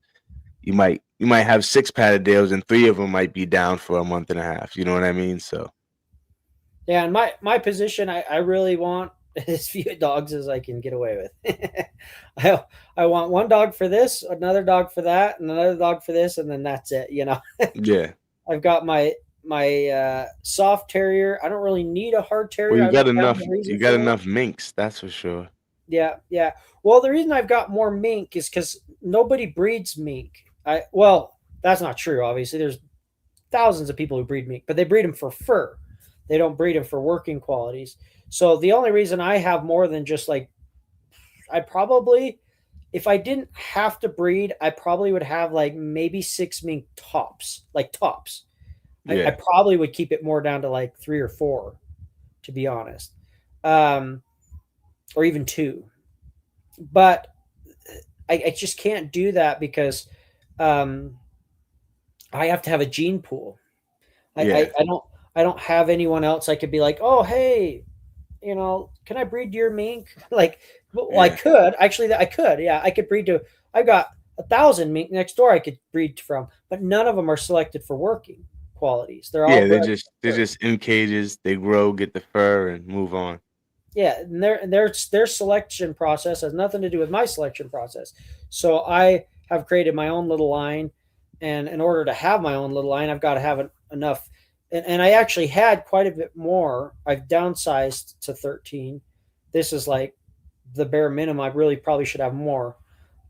you might have 6 Patterdales and 3 of them might be down for a month and a half. You know what I mean? So yeah, and my position, I really want as few dogs as I can get away with. I want one dog for this, another dog for that, and another dog for this, and then that's it. yeah. I've got my soft terrier. I don't really need a hard Well, terrier. you I got really have enough. no reason You got for one. enough minks, that's for sure. Yeah, yeah. Well, the reason I've got more mink is because nobody breeds mink. Well, that's not true. Obviously, there's thousands of people who breed mink, but they breed them for fur. They don't breed them for working qualities. So the only reason I have more than just like, I probably, if I didn't have to breed, I probably would have like maybe 6 mink tops, like tops. I Yeah, probably would keep it more down to like 3 or 4, to be honest, um, or even 2. But I just can't do that because um, I have to have a gene pool. I, yeah, I, I don't I don't have anyone else I could be like, oh hey, can I breed your mink? Like, well, I yeah, could actually. I could, yeah, I could breed to. I've got 1,000 mink next door I could breed from, but none of them are selected for working qualities. They're all yeah. They're bred just they're for fur. just in cages. They grow, get the fur, and move on. Yeah, and their selection process has nothing to do with my selection process. So I have created my own little line, and in order to have my own little line, I've got to have enough. And I actually had quite a bit more. I've downsized to 13. This is like the bare minimum. I really probably should have more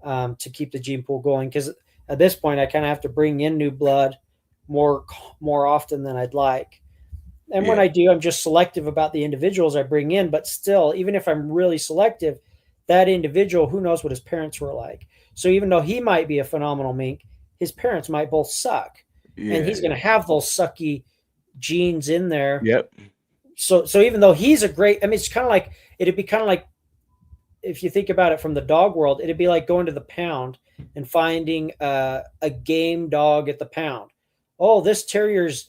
to keep the gene pool going, because at this point I kind of have to bring in new blood more more often than I'd like. And when Yeah, I do, I'm just selective about the individuals I bring in. But still, even if I'm really selective, that individual, who knows what his parents were like. So even though he might be a phenomenal mink, his parents might both suck, and yeah, he's going to have those sucky genes in there. yep, So even though he's a great, I mean, it's kind of like, it'd be kind of like, if you think about it from the dog world, it'd be like going to the pound and finding a game dog at the pound. Oh, this terrier's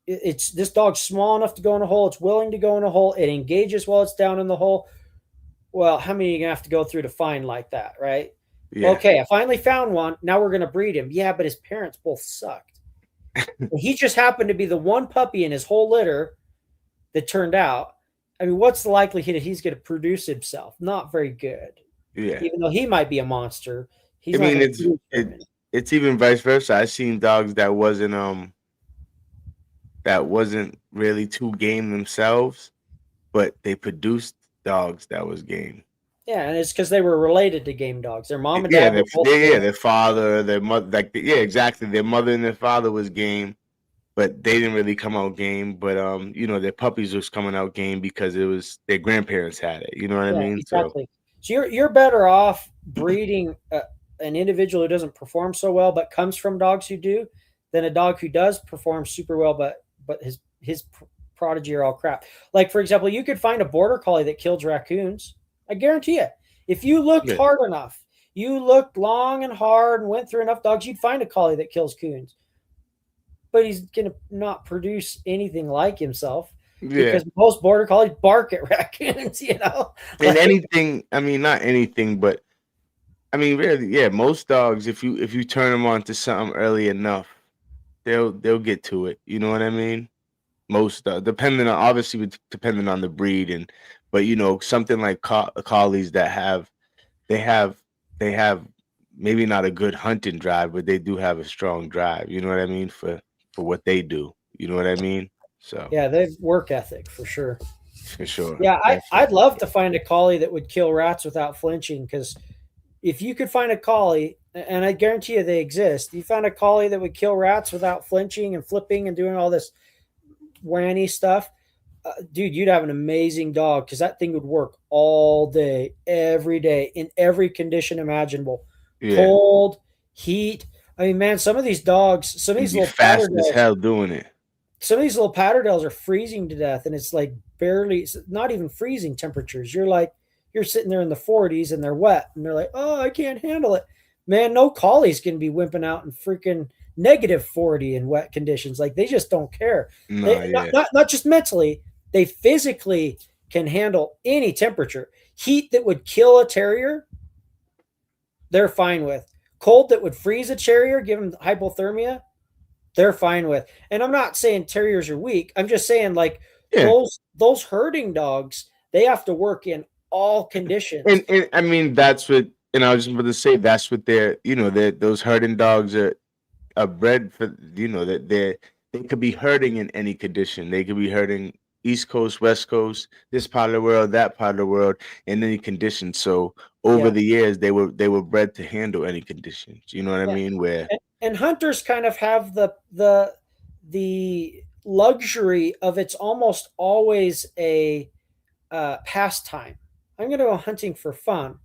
it's this dog's small enough to go in a hole. It's willing to go in a hole. It engages while it's down in the hole. Well, how many are you gonna have to go through to find like that, right? yeah, Okay, I finally found one. Now we're gonna breed him. Yeah, but his parents both sucked. He just happened to be the one puppy in his whole litter that turned out. I mean, what's the likelihood that he's going to produce himself? Not very good. yeah. Even though he might be a monster, I he's not mean, going to produce very it many. it's even vice versa. I seen dogs that wasn't really too game themselves, but they produced dogs that was game. Yeah, and it's because they were related to game dogs. Their mom and Yeah, dad were both yeah, game. their father, their mother, like yeah, exactly. Their mother and their father was game, but they didn't really come out game. But their puppies was coming out game because it was their grandparents had it. You know what I Yeah, mean? So exactly. So you're better off breeding an individual who doesn't perform so well, but comes from dogs who do, than a dog who does perform super well, but his prodigy are all crap. Like for example, you could find a border collie that kills raccoons. I guarantee it. If you looked yeah, hard enough, you looked long and hard and went through enough dogs, you'd find a collie that kills coons. But he's gonna not produce anything like himself yeah. because most border collies bark at raccoons. And Like anything, I mean, not anything, but I mean, really, yeah. Most dogs, if you turn them on to something early enough, they'll get to it. You know what I mean? Most depending on obviously depending on the breed, but something like collies that they have they have maybe not a good hunting drive, but they do have a strong drive. You know what I mean, for what they do. You know what I mean? So yeah, they've work ethic for sure. for sure, Yeah, I'd definitely. love to find a collie that would kill rats without flinching because if you could find a collie, and I guarantee you they exist, you found a collie that would kill rats without flinching and flipping and doing all this whanny stuff, dude, you'd have an amazing dog because that thing would work all day, every day, in every condition imaginable. Yeah. Cold, heat. I mean, man, some of these dogs, some of You'd these be little fast as Patterdales, hell doing it. some of these little Patterdales are freezing to death, and it's like barely, it's not even freezing temperatures. You're sitting there in the 40s and they're wet, and they're like, oh, I can't handle it. Man, no collie's gonna be wimping out in freaking -40 in wet conditions. Like they just don't care. Nah, They yeah. not just mentally, they physically can handle any temperature. Heat that would kill a terrier, they're fine with. Cold that would freeze a terrier, give them hypothermia, they're fine with. And I'm not saying terriers are weak. I'm just saying like Yeah. those herding dogs, they have to work in all conditions. And I mean that's what, and I was just about to say that's what they're, you know, that those herding dogs are bred for, you know, that they could be herding in any condition. They could be herding East Coast, West Coast, this part of the world, that part of the world, in any condition. So over Yeah. the years they were bred to handle any conditions. You know what I Yeah. mean? Where And hunters kind of have the luxury of it's almost always a pastime. I'm going to go hunting for fun.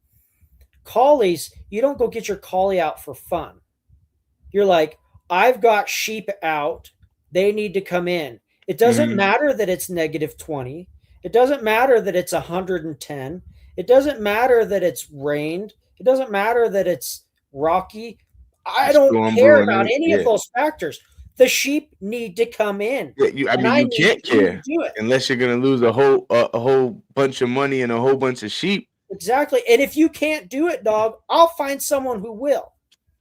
Collies, you don't go get your collie out for fun. You're like, I've got sheep out. They need to come in. It doesn't matter that it's -20. It doesn't matter that it's 110. It doesn't matter that it's rained. It doesn't matter that it's rocky. I don't storm care brewing about it, any of yeah. those factors. The sheep need to come in, Yeah, I and mean, I you need can't you to care do it. unless you're gonna lose a whole bunch of money and a whole bunch of sheep. Exactly. And if you can't do it, dog, I'll find someone who will.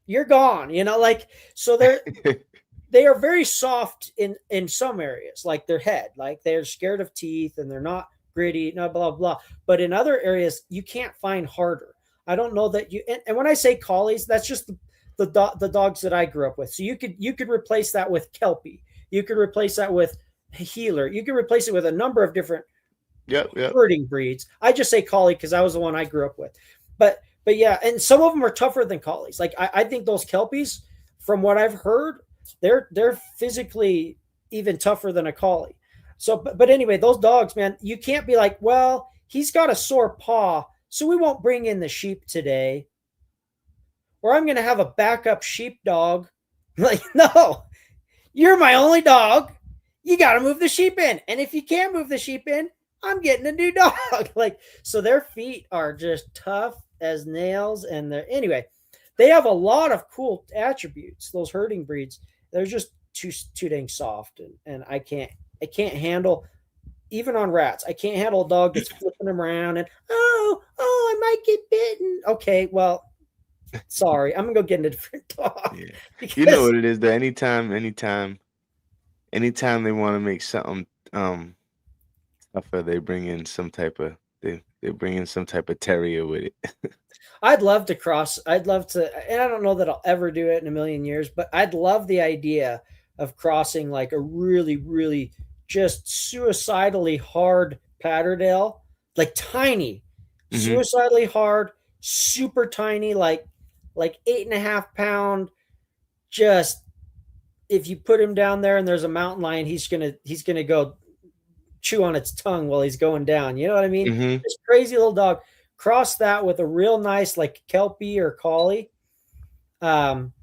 You're gone. Like so they are very soft in some areas, like their head, like they're scared of teeth and they're not gritty, no blah blah. But in other areas, you can't find harder. I don't know that you. And when I say collies, that's just the dogs that I grew up with. So you could replace that with Kelpie. You could replace that with Healer. You could replace it with a number of different Yep, yep. herding breeds. I just say collie because that was the one I grew up with. But yeah, and some of them are tougher than collies. Like I think those Kelpies, from what I've heard, they're physically even tougher than a collie. So, but anyway, those dogs, man, you can't be like, well, he's got a sore paw, so we won't bring in the sheep today, or I'm going to have a backup sheep dog. Like, no, you're my only dog. You got to move the sheep in, and if you can't move the sheep in, I'm getting a new dog. Like, so their feet are just tough as nails, and anyway, they have a lot of cool attributes. Those herding breeds, they're just too dang soft, and I can't handle, even on rats. I can't handle a dog that's flipping them around and I might get bitten. Okay, well, sorry, I'm gonna go get a different dog. Yeah. Because, You know what it is though. Anytime they want to make something tougher, they bring in some type of they bring in some type of terrier with it. I'd love to, and I don't know that I'll ever do it in a million years, but I'd love the idea of crossing like a really, really just suicidally hard Patterdale, like tiny, suicidally hard, super tiny, like 8.5 pound. Just if you put him down there and there's a mountain lion, he's gonna go chew on its tongue while he's going down. You know what I mean? This crazy little dog. Cross that with a real nice like Kelpie or Collie, and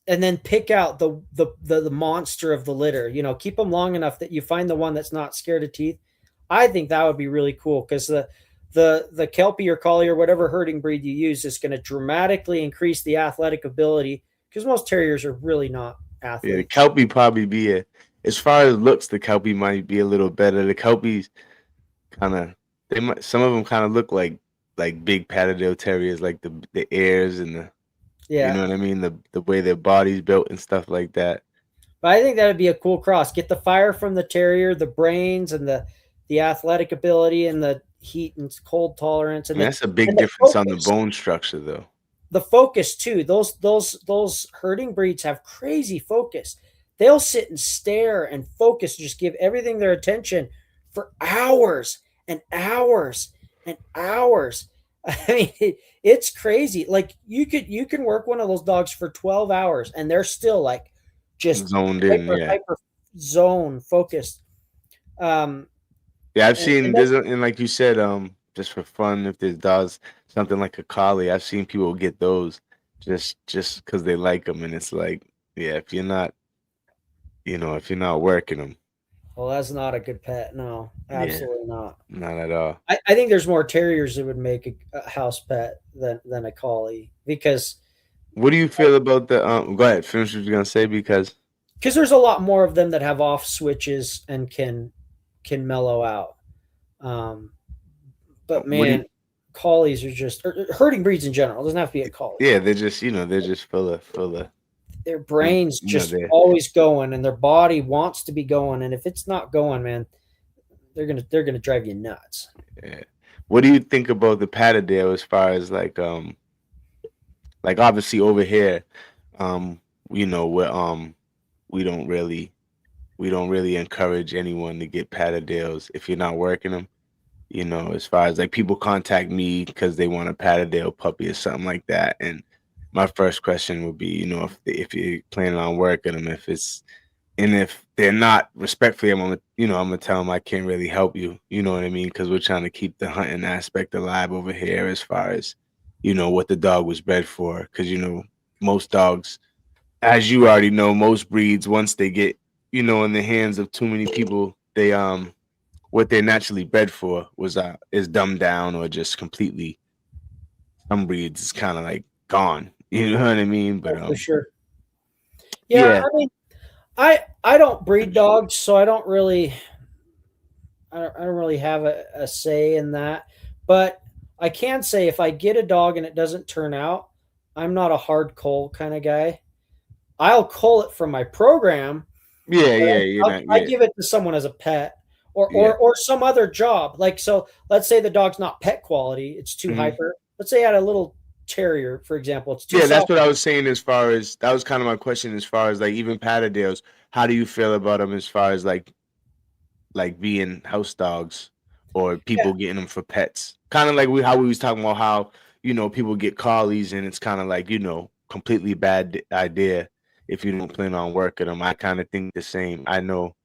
then pick out the monster of the litter. Keep them long enough that you find the one that's not scared of teeth. I think that would be really cool because the Kelpie or Collie or whatever herding breed you use is going to dramatically increase the athletic ability, because most terriers are really not athletes. Yeah, the Kelpie probably as far as looks, the Kelpie might be a little better. The Kelpies kind of, some of them kind of look like big Patterdale Terriers, like the ears and you know what I mean, the way their body's built and stuff like that. But I think that would be a cool cross. Get the fire from the terrier, the brains, and the athletic ability, and the heat and cold tolerance. And that's a big difference on the bone structure, though. The focus too. Those herding breeds have crazy focus. They'll sit and stare and focus, just give everything their attention for hours and hours and hours. I mean, it's crazy. Like you can work one of those dogs for 12 hours and they're still like just Zoned in, yeah. hyper zone focused. Um, Yeah, I've seen and then, there's and like you said, just for fun, if there's dogs, something like a collie, I've seen people get those just because they like them, and it's like, yeah, if you're not, if you're not working them, well, that's not a good pet. No, yeah, absolutely not. not at all. I think there's more terriers that would make a house pet than a collie What do you feel about the Go ahead, finish what you're gonna say because there's a lot more of them that have off switches and can mellow out. Um, but what do you? man, collies are just or herding breeds in general. It doesn't have to be a collie. Yeah, they're just full of Their brains you know just they always going, and their body wants to be going. And if it's not going, man, they're gonna drive you nuts. yeah. What do you think about the Patterdale as far as like obviously over here, um, we're we don't really we don't really encourage anyone to get Patterdales if you're not working them. As far as like people contact me because they want a Patterdale puppy or something like that, and my first question would be, if you're planning on working them, if they're not, respectfully, I'm gonna tell them I can't really help you. You know what I mean? Because we're trying to keep the hunting aspect alive over here as far as what the dog was bred for. Because most dogs, as you already know, most breeds once they get in the hands of too many people, they what they're naturally bred for is dumbed down or just completely. Some breeds is kind of like gone. You know what I mean? But Oh, for sure. Yeah, yeah, I mean, I don't breed dogs, so I don't really have a say in that. But I can say if I get a dog and it doesn't turn out, I'm not a hard cull kind of guy. I'll cull it from my program, yeah, but yeah. You're not. I Yeah, give it to someone as a pet yeah. or some other job. Like so, let's say the dog's not pet quality; it's too Mhm. hyper. Let's say I had a little terrier, for example, it's too Yeah, that's soft. what I was saying as far as that was kind of my question as far as like even Patterdales, how do you feel about them as far as like being house dogs or Yeah, people getting them for pets? Kind of like how we was talking about how, people get collies and it's kind of like, completely bad idea if you don't plan on working them. I kind of think the same. I know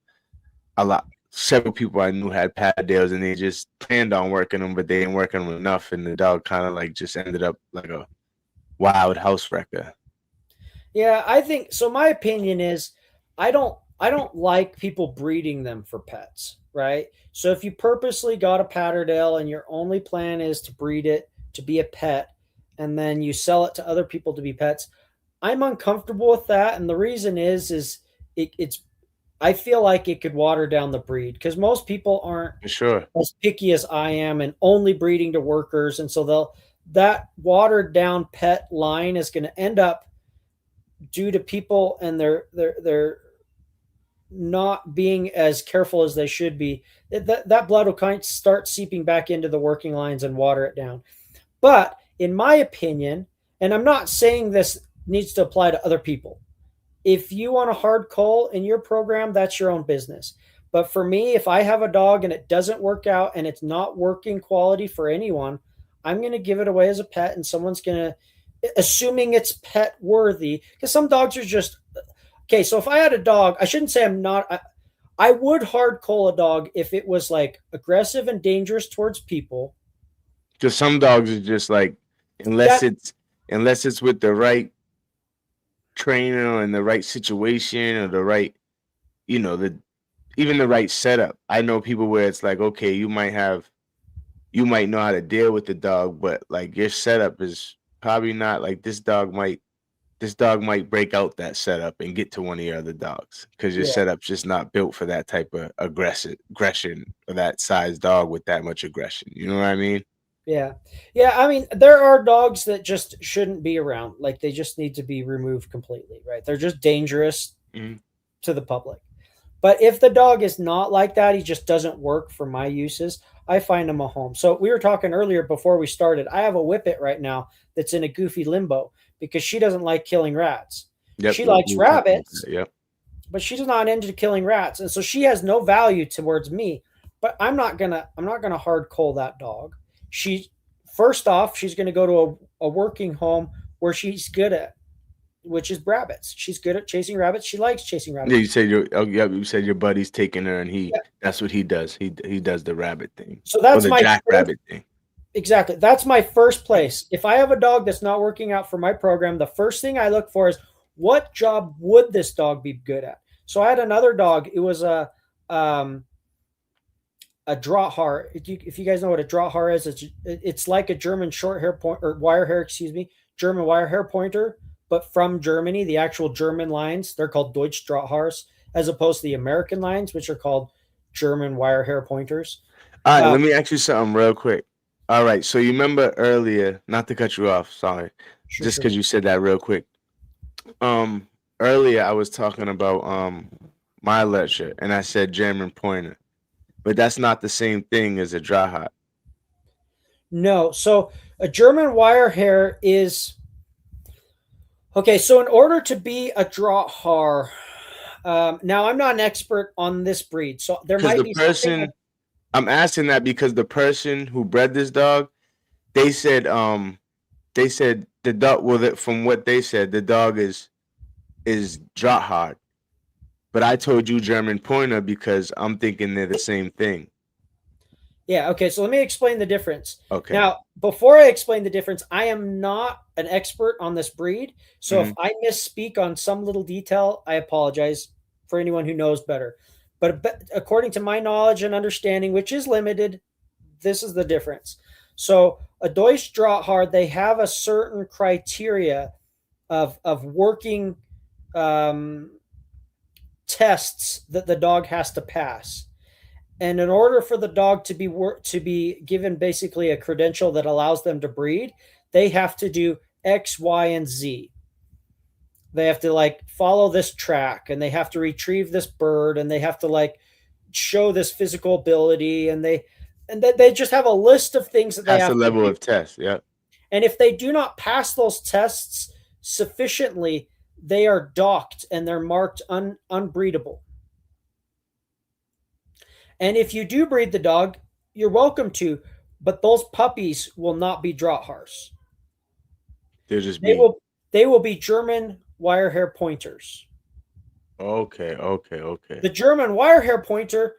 several people I knew had Patterdales and they just planned on working them, but they didn't work them enough and the dog kind of like just ended up like a wild house wrecker. yeah, I think so. My opinion is I don't like people breeding them for pets, right? So if you purposely got a Patterdale and your only plan is to breed it to be a pet and then you sell it to other people to be pets, I'm uncomfortable with that. And the reason is it's I feel like it could water down the breed because most people aren't For sure. as picky as I am and only breeding to workers. And so that watered down pet line is going to end up due to people and their not being as careful as they should be, that blood will kind of start seeping back into the working lines and water it down. But in my opinion, and I'm not saying this needs to apply to other people, if you want a hard cull in your program, that's your own business. But for me, if I have a dog and it doesn't work out and it's not working quality for anyone, I'm going to give it away as a pet and someone's going to, assuming it's pet worthy, because some dogs are just, okay. So if I had a dog, I shouldn't say I'm not, I would hard cull a dog if it was like aggressive and dangerous towards people. Because some dogs are just like, unless That, it's unless it's with the right trainer and the right situation or the right, the even the right setup. I know people where it's like, okay, you might know how to deal with the dog, but like your setup is probably not like this dog might break out that setup and get to one of your other dogs because your yeah. setup's just not built for that type of aggression or that size dog with that much aggression. You know what I mean? Yeah. Yeah. I mean, there are dogs that just shouldn't be around. Like they just need to be removed completely, right? They're just dangerous Mhm. to the public. But if the dog is not like that, he just doesn't work for my uses, I find him a home. So we were talking earlier before we started. I have a whippet right now that's in a goofy limbo because she doesn't like killing rats. Yep. She We likes were talking about rabbits, that. Yep. but she's not into killing rats. And so she has no value towards me. But I'm not gonna hard cull that dog. She First off, she's going to go to a working home where she's good at, which is rabbits. She's good at chasing rabbits. She likes chasing rabbits. Yeah, you said you said your buddy's taking her, and that's what he does. He does the rabbit thing, So or that's the my jackrabbit thing. exactly. That's my first place. If I have a dog that's not working out for my program, the first thing I look for is what job would this dog be good at. So I had another dog. It was a Drahthar. If you guys know what a Drahthar is, it's like a German short hair or wire hair, German wire hair pointer, but from Germany. The actual German lines, they're called Deutsch Drahthaars, as opposed to the American lines, which are called German wire hair pointers. All right, let me ask you something real quick. All right, so you remember earlier, not to cut you off, sorry, just because you said that real ck. Earlier I was talking about my lecture, and I said German pointer, but that's not the same thing as a Drahthaar. No, so a German wire hair is okay. So in order to be a Drahthaar, now I'm not an expert on this breed, so there might be something. I'm asking that because the person who bred this dog, they said the dog. Well, from what they said, the dog is Drahthaar, but I told you German pointer because I'm thinking they're the same thing. Yeah. Okay. So let me explain the difference. Okay. Now, before I explain the difference, I am not an expert on this breed, so if I misspeak on some little detail, I apologize for anyone who knows better. But according to my knowledge and understanding, which is limited, this is the difference. So a Deutsch Drahthaar, they have a certain criteria of working tests that the dog has to pass. And in order for the dog to be given basically a credential that allows them to breed, they have to do X, Y, and Z. They have to like follow this track, and they have to retrieve this bird, and they have to like show this physical ability, and they just have a list of things that they have to do. That's a level of test, yeah. And if they do not pass those tests sufficiently, they are docked and they're marked unbreedable. And if you do breed the dog, you're welcome to, but those puppies will not be Drahthaars. They will be German wire hair pointers. Okay. The German wire hair pointer,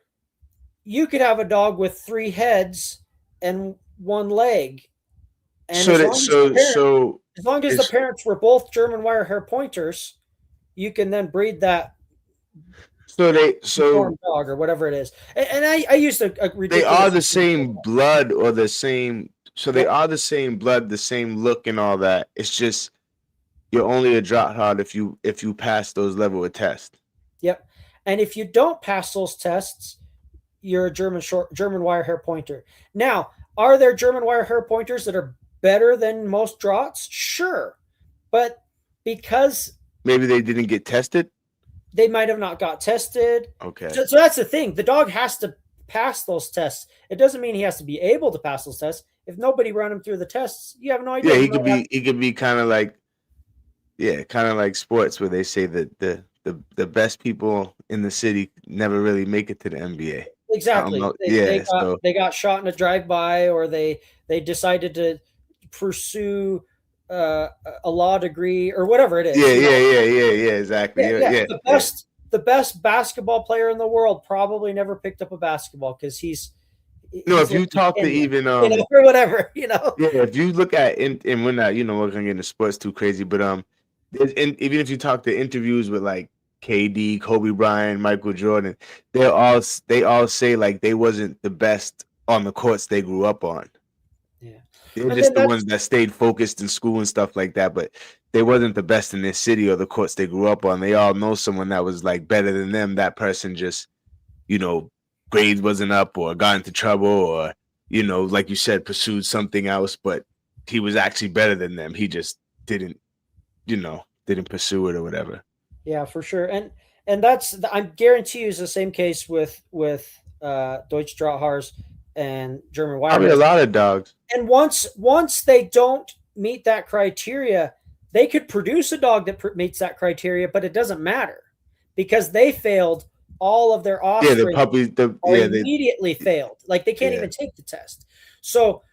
you could have a dog with 3 heads and 1 leg. And as long as the parents were both German wire hair pointers, you can then breed that dog or whatever it is. And I used a ridiculous. They are the same blood or the same. So they are the same blood, the same look, and all that. It's just you're only a Drahthaar if you pass those level of tests. Yep. And if you don't pass those tests, you're a German wire hair pointer. Now, are there German wire hair pointers that are better than most Drahts? Sure. But because maybe they didn't get tested, they might have not got tested. Okay. So that's the thing. The dog has to pass those tests. It doesn't mean he has to be able to pass those tests. If nobody run him through the tests, you have no idea. Yeah, he could be kind of like sports where they say that the best people in the city never really make it to the NBA. Exactly. They got shot in a drive-by, or they decided to pursue a law degree or whatever it is. Yeah, exactly. The best basketball player in the world probably never picked up a basketball because he's if you talk to even or whatever, Yeah, if you look at and we're not, we're gonna get into sports too crazy, but even if you talk to interviews with like KD, Kobe Bryant, Michael Jordan, they all say like they wasn't the best on the courts they grew up on. Yeah. They're just the ones that stayed focused in school and stuff like that, but they wasn't the best in their city or the courts they grew up on. They all know someone that was like better than them. That person just, grades wasn't up or got into trouble or, like you said, pursued something else, but he was actually better than them. He just didn't pursue it or whatever. Yeah, for sure. And that's, I guarantee you, is the same case with Deutsch Drahthaars and German wire. I mean, a lot of dogs. And once they don't meet that criteria, they could produce a dog that meets that criteria, but it doesn't matter because they failed all of their offspring. Yeah, the puppies, immediately failed. Like they can't even take the test. So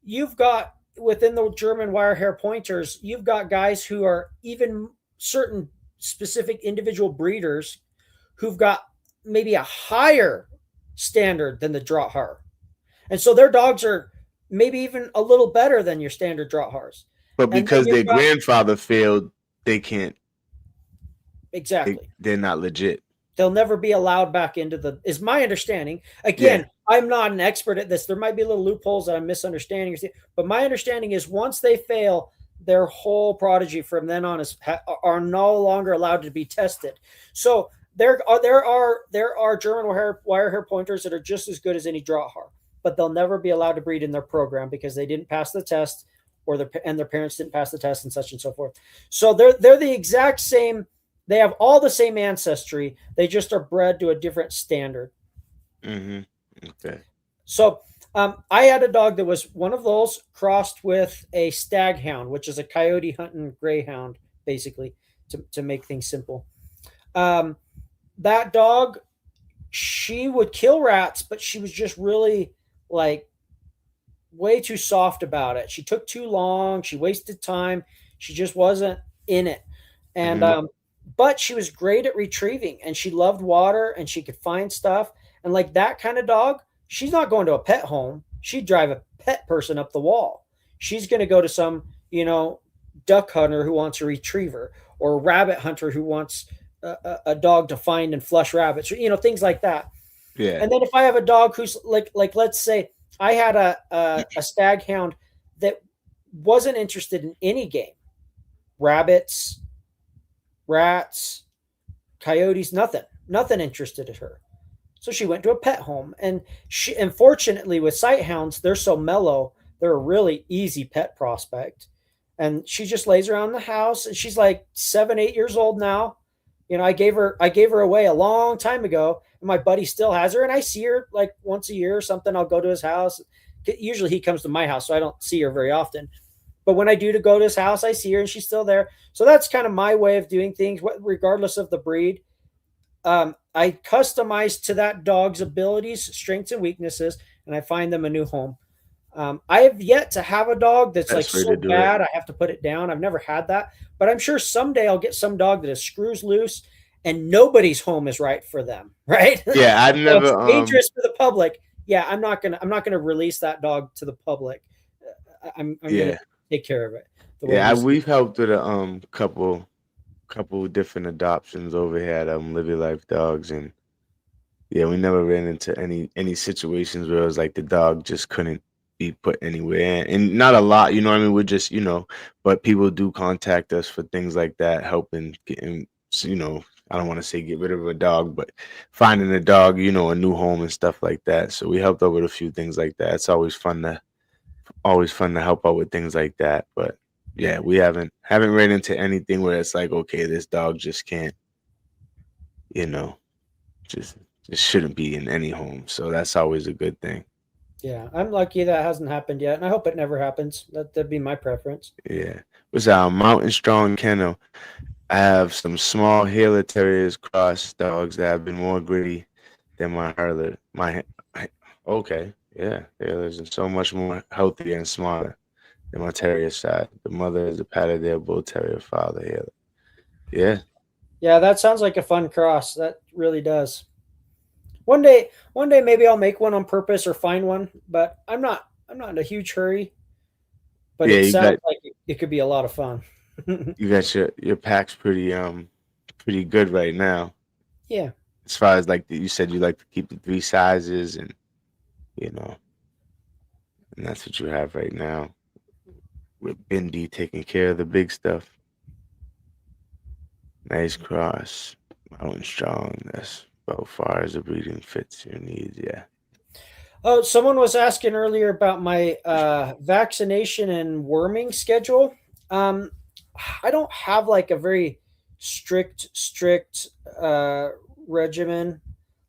you've got within the German wire hair pointers, you've got guys who are even certain specific individual breeders who've got maybe a higher standard than the Drahthaar. And so their dogs are maybe even a little better than your standard Drahthaars. But And then because you've their got grandfather failed, they can't. exactly. They're not legit. They'll never be allowed back into the, is my understanding. Again, Yeah. I'm not an expert at this. There might be little loopholes that I'm misunderstanding, but my understanding is once they fail, their whole prodigy from then on are no longer allowed to be tested. So there are German wire hair pointers that are just as good as any Drahthaar, but they'll never be allowed to breed in their program because they didn't pass the test, or their parents didn't pass the test, and such and so forth. So they're the exact same. They have all the same ancestry. They just are bred to a different standard. Mm-hmm. Okay. So I had a dog that was one of those crossed with a staghound, which is a coyote hunting greyhound, basically, to make things simple. Um, that dog, she would kill rats, but she was just really like way too soft about it. She took too long. She wasted time. She just wasn't in it. And Mm-hmm. but she was great at retrieving, and she loved water, and she could find stuff. And like that kind of dog, she's not going to a pet home. She'd drive a pet person up the wall. She's going to go to some, duck hunter who wants a retriever, or a rabbit hunter who wants a dog to find and flush rabbits, or things like that. Yeah. And then if I have a dog who's like let's say I had a stag hound that wasn't interested in any game, rabbits, rats, coyotes, nothing interested in her. So she went to a pet home, and unfortunately with sight hounds, they're so mellow, they're a really easy pet prospect. And she just lays around the house, and she's like 7, 8 years old now. I gave her away a long time ago, and my buddy still has her, and I see her like once a year or something. I'll go to his house. Usually he comes to my house, so I don't see her very often. But when I do to go to his house, I see her, and she's still there. So that's kind of my way of doing things, regardless of the breed. I customize to that dog's abilities, strengths, and weaknesses, and I find them a new home. I have yet to have a dog that's like Best way to so do it. bad I have to put it down. I've never had that, but I'm sure someday I'll get some dog that is screws loose and nobody's home is right for them, right? Yeah, I've So it's never dangerous for the public. Yeah, I'm not gonna release that dog to the public. I'm gonna yeah. take care of it the way Yeah, you. we've helped with a couple different adoptions over here at LYL Dogs, and yeah, we never ran into any situations where it was like the dog just couldn't be put anywhere, and not a lot, you know what I mean? We're just, but people do contact us for things like that, helping getting, I don't want to say get rid of a dog, but finding a dog, a new home and stuff like that. So we helped out with a few things like that. It's always fun to help out with things like that. But yeah, we haven't ran into anything where it's like, okay, this dog just can't, you know, just shouldn't be in any home. So that's always a good thing. Yeah, I'm lucky that hasn't happened yet, and I hope it never happens. That'd be my preference. Yeah. What's our mountain strong kennel? I have some small Haler Terriers cross dogs that have been more gritty than my Hurler. Okay, yeah, Halers are so much more healthier and smarter than my Terrier side. The mother is a Patterdale Bull Terrier, father Haler. Yeah, Yeah, that sounds like a fun cross. That really does. One day maybe I'll make one on purpose or find one, but I'm not in a huge hurry. But yeah. it You sounds got like it could be a lot of fun. you got your pack's pretty good right now. Yeah, As far as like you said, you like to keep the three sizes, and you know, and that's what you have right now with Bindi taking care of the big stuff. Nice cross, mountain strong. That's about far as the breeding fits your needs. Yeah. oh, someone was asking earlier about my vaccination and worming schedule. Um, I don't have like a very strict uh, regimen.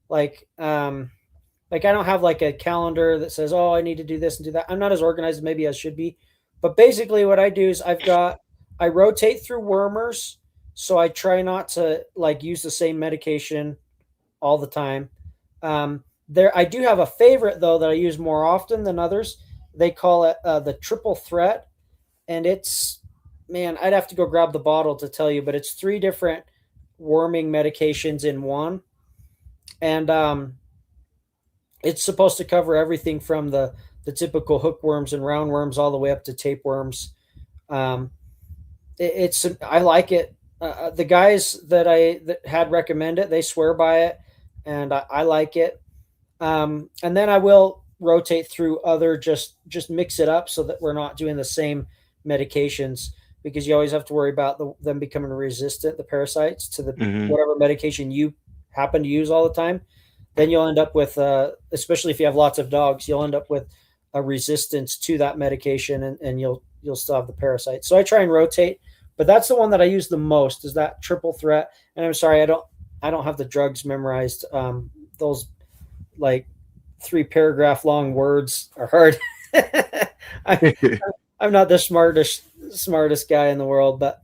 Like, like I don't have like a calendar that says, "Oh, I need to do this and do that." I'm not as organized as maybe I should be. But basically, what I do is I rotate through wormers, so I try not to like use the same medication all the time. There, I do have a favorite though that I use more often than others. They call it the triple threat, and it's, man, I'd have to go grab the bottle to tell you, but it's 3 different worming medications in one, and it's supposed to cover everything from the typical hookworms and roundworms all the way up to tapeworms. Um, it's I like it. The guys that had recommend it, they swear by it, and I like it. And then I will rotate through other, just mix it up so that we're not doing the same medications, because you always have to worry about them becoming resistant, the parasites, to the Mm-hmm. whatever medication you happen to use all the time. Then you'll end up with, especially if you have lots of dogs, you'll end up with a resistance to that medication, and you'll still have the parasites. So I try and rotate, but that's the one that I use the most, is that triple threat. And I'm sorry, I don't have the drugs memorized. Those like 3 paragraph long words are hard. I, I'm not the smartest guy in the world, but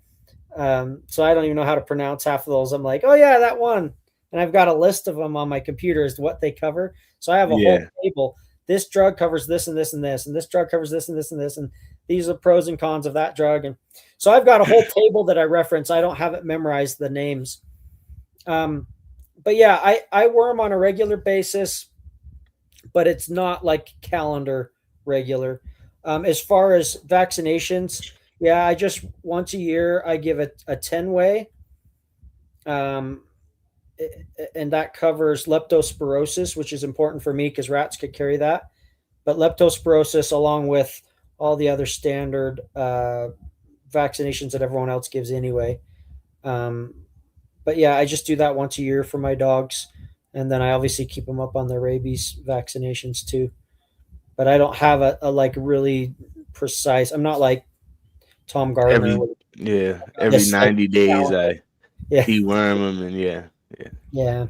so I don't even know how to pronounce half of those. I'm like, oh yeah, that one, and I've got a list of them on my computer as to what they cover. So I have a whole Yeah. table. This drug covers this and this and this, and this drug covers this and this and this, and these are pros and cons of that drug. And so I've got a whole table that I reference. I don't have it memorized, the names. But yeah, I worm on a regular basis, but it's not like calendar regular. As far as vaccinations, yeah, I just once a year I give a 10-way, um, and that covers leptospirosis, which is important for me because rats could carry that. But leptospirosis, along with all the other standard vaccinations that everyone else gives anyway. Um, but yeah, I just do that once a year for my dogs, and then I obviously keep them up on their rabies vaccinations too. But I don't have a like really precise. I'm not like Tom Gardner. Every yeah, every Just like 90 days I yeah, deworm them, and yeah, yeah. yeah.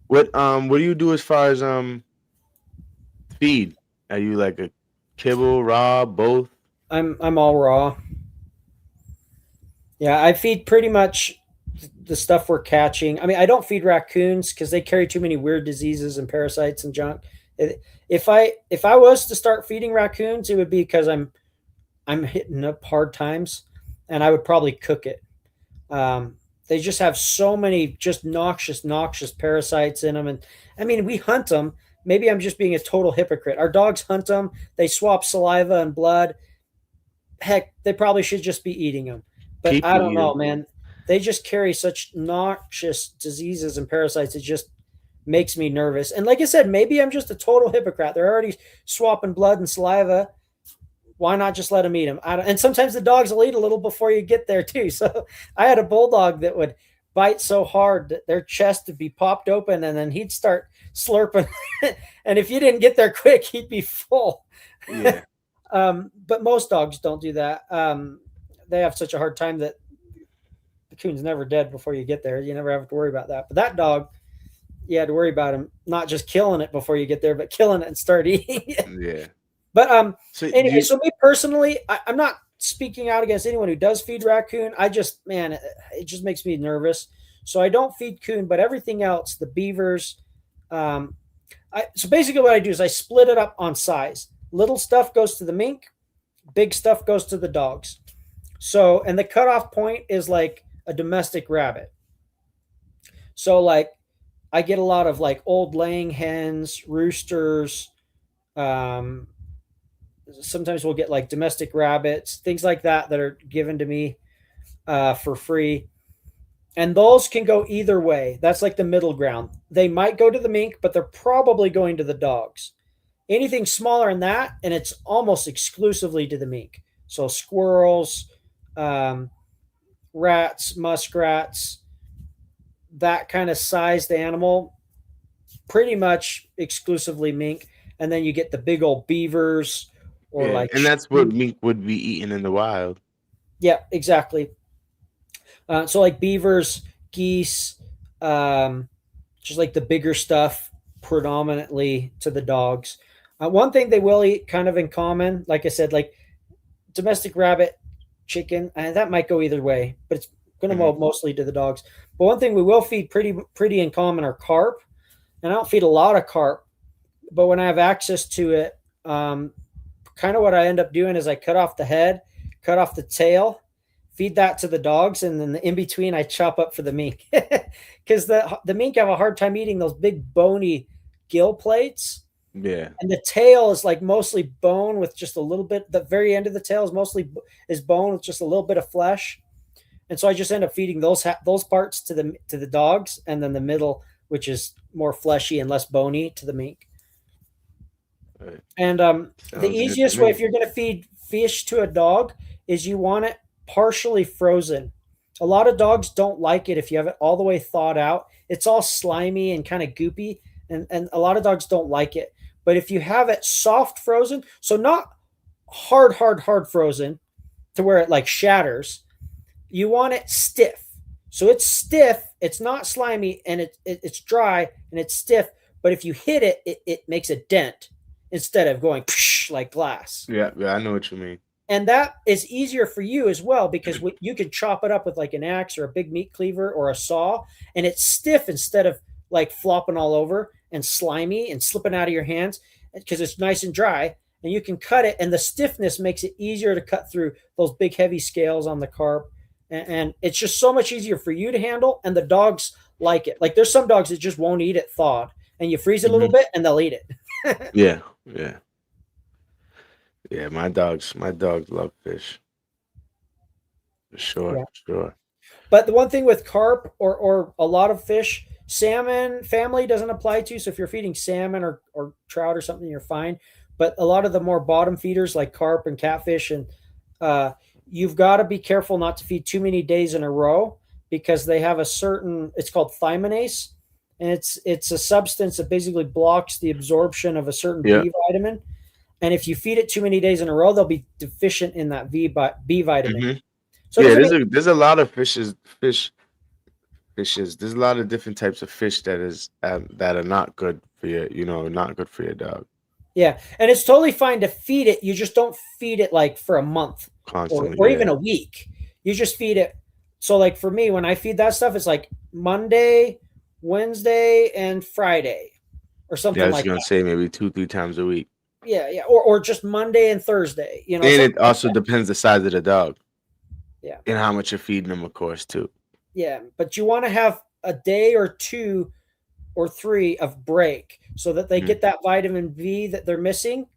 What do you do as far as feed? Are you like a kibble, raw, both? I'm all raw. Yeah, I feed pretty much the stuff we're catching. I mean, I don't feed raccoons because they carry too many weird diseases and parasites and junk. If I was to start feeding raccoons, it would be because I'm hitting up hard times, and I would probably cook it. They just have so many just noxious parasites in them, and I mean, we hunt them. Maybe I'm just being a total hypocrite. Our dogs hunt them. They swap saliva and blood. Heck, they probably should just be eating them. But I People don't eat know, them. man. They just carry such noxious diseases and parasites. It just makes me nervous. And like I said, maybe I'm just a total hypocrite. They're already swapping blood and saliva. Why not just let them eat them? And sometimes the dogs will eat a little before you get there too. So I had a bulldog that would bite so hard that their chest would be popped open, and then he'd start slurping. And if you didn't get there quick, he'd be full. Yeah. But most dogs don't do that. They have such a hard time that the coon's never dead before you get there. You never have to worry about that. But that dog, you had to worry about him not just killing it before you get there, but killing it and start eating it. Yeah. But So do anyway, you, so me personally, I'm not speaking out against anyone who does feed raccoon. I just, man, it just makes me nervous. So I don't feed coon, but everything else, the beavers. Um, so basically, what I do is I split it up on size. Little stuff goes to the mink, big stuff goes to the dogs. So, and the cutoff point is like a domestic rabbit. So, like, I get a lot of like old laying hens, roosters. Um, Sometimes we'll get like domestic rabbits, things like that are given to me for free. And those can go either way. That's like the middle ground. They might go to the mink, but they're probably going to the dogs. Anything smaller than that, and it's almost exclusively to the mink. So squirrels, um, rats, muskrats, that kind of sized animal, pretty much exclusively mink. And then you get the big old beavers or yeah, like, and that's what mink would be eating in the wild. yeah, exactly. So like beavers, geese, just like the bigger stuff, predominantly to the dogs. One thing they will eat kind of in common, like I said, like domestic rabbit, chicken, and that might go either way, but it's going to go mostly to the dogs. But one thing we will feed pretty in common are carp, and I don't feed a lot of carp, but when I have access to it, Kind of what I end up doing is I cut off the head, cut off the tail, feed that to the dogs, and then the in between I chop up for the mink because the mink have a hard time eating those big bony gill plates. Yeah. And the tail is like mostly bone with just a little bit. The very end of the tail is mostly is bone with just a little bit of flesh. And so I just end up feeding those parts to the dogs, and then the middle, which is more fleshy and less bony, to the mink. Right. And the easiest way if you're going to feed fish to a dog is you want it partially frozen. A lot of dogs don't like it if you have it all the way thawed out. It's all slimy and kind of goopy, and a lot of dogs don't like it. But if you have it soft frozen, so not hard frozen to where it like shatters, you want it stiff. So it's stiff, it's not slimy, and it's dry and it's stiff. But if you hit it, it makes a dent instead of going like glass. Yeah, I know what you mean. And that is easier for you as well because you can chop it up with like an axe or a big meat cleaver or a saw, and it's stiff instead of like flopping all over and slimy and slipping out of your hands because it's nice and dry. And you can cut it, and the stiffness makes it easier to cut through those big heavy scales on the carp. And it's just so much easier for you to handle, and the dogs like it. Like there's some dogs that just won't eat it thawed, and you freeze it a little bit and they'll eat it. Yeah. My dogs love fish. For sure. But the one thing with carp or a lot of fish, salmon family doesn't apply to. So if you're feeding salmon or trout or something, you're fine. But a lot of the more bottom feeders like carp and catfish, and you've got to be careful not to feed too many days in a row because they have it's called thiaminase, and it's a substance that basically blocks the absorption of a certain B vitamin. And if you feed it too many days in a row, they'll be deficient in that B vitamin. Mm-hmm. So there's a lot of fishes. There's a lot of different types of fish that are not good for not good for your dog. Yeah, and it's totally fine to feed it. You just don't feed it like for a month constantly, or even a week. You just feed it. So like for me, when I feed that stuff, it's like Monday, Wednesday, and Friday or something like that. I was going to say maybe 2-3 times a week. Yeah. Or just Monday and Thursday. And it also depends the size of the dog. Yeah. And how much you're feeding them, of course, too. Yeah, but you want to have a day or 2 or 3 of break so that they get that vitamin B that they're missing,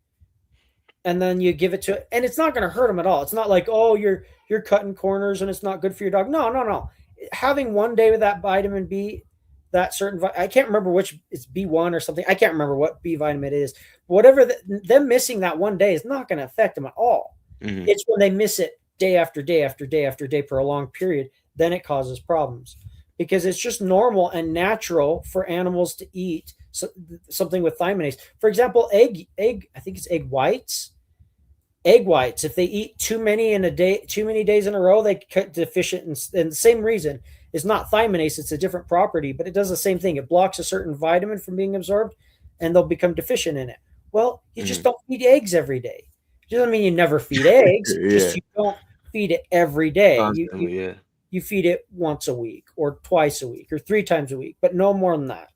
and then you give it to it, and it's not going to hurt them at all. It's not like, oh, you're cutting corners and it's not good for your dog. No. Having one day with that vitamin B, that certain I can't remember which, it's B1 or something. I can't remember what B vitamin it is. Whatever them missing that one day is not going to affect them at all. Mm-hmm. It's when they miss it day after day after day after day for a long period, then it causes problems. Because it's just normal and natural for animals to eat something with thiaminase. For example, egg, I think it's egg whites. Egg whites, if they eat too many days in a row, they get deficient. And the same reason is not thiaminase, it's a different property, but it does the same thing. It blocks a certain vitamin from being absorbed, and they'll become deficient in it. Well, you just don't feed eggs every day. It doesn't mean you never feed eggs. Just you don't feed it every day. You feed it once a week or twice a week or 3 times a week, but no more than that.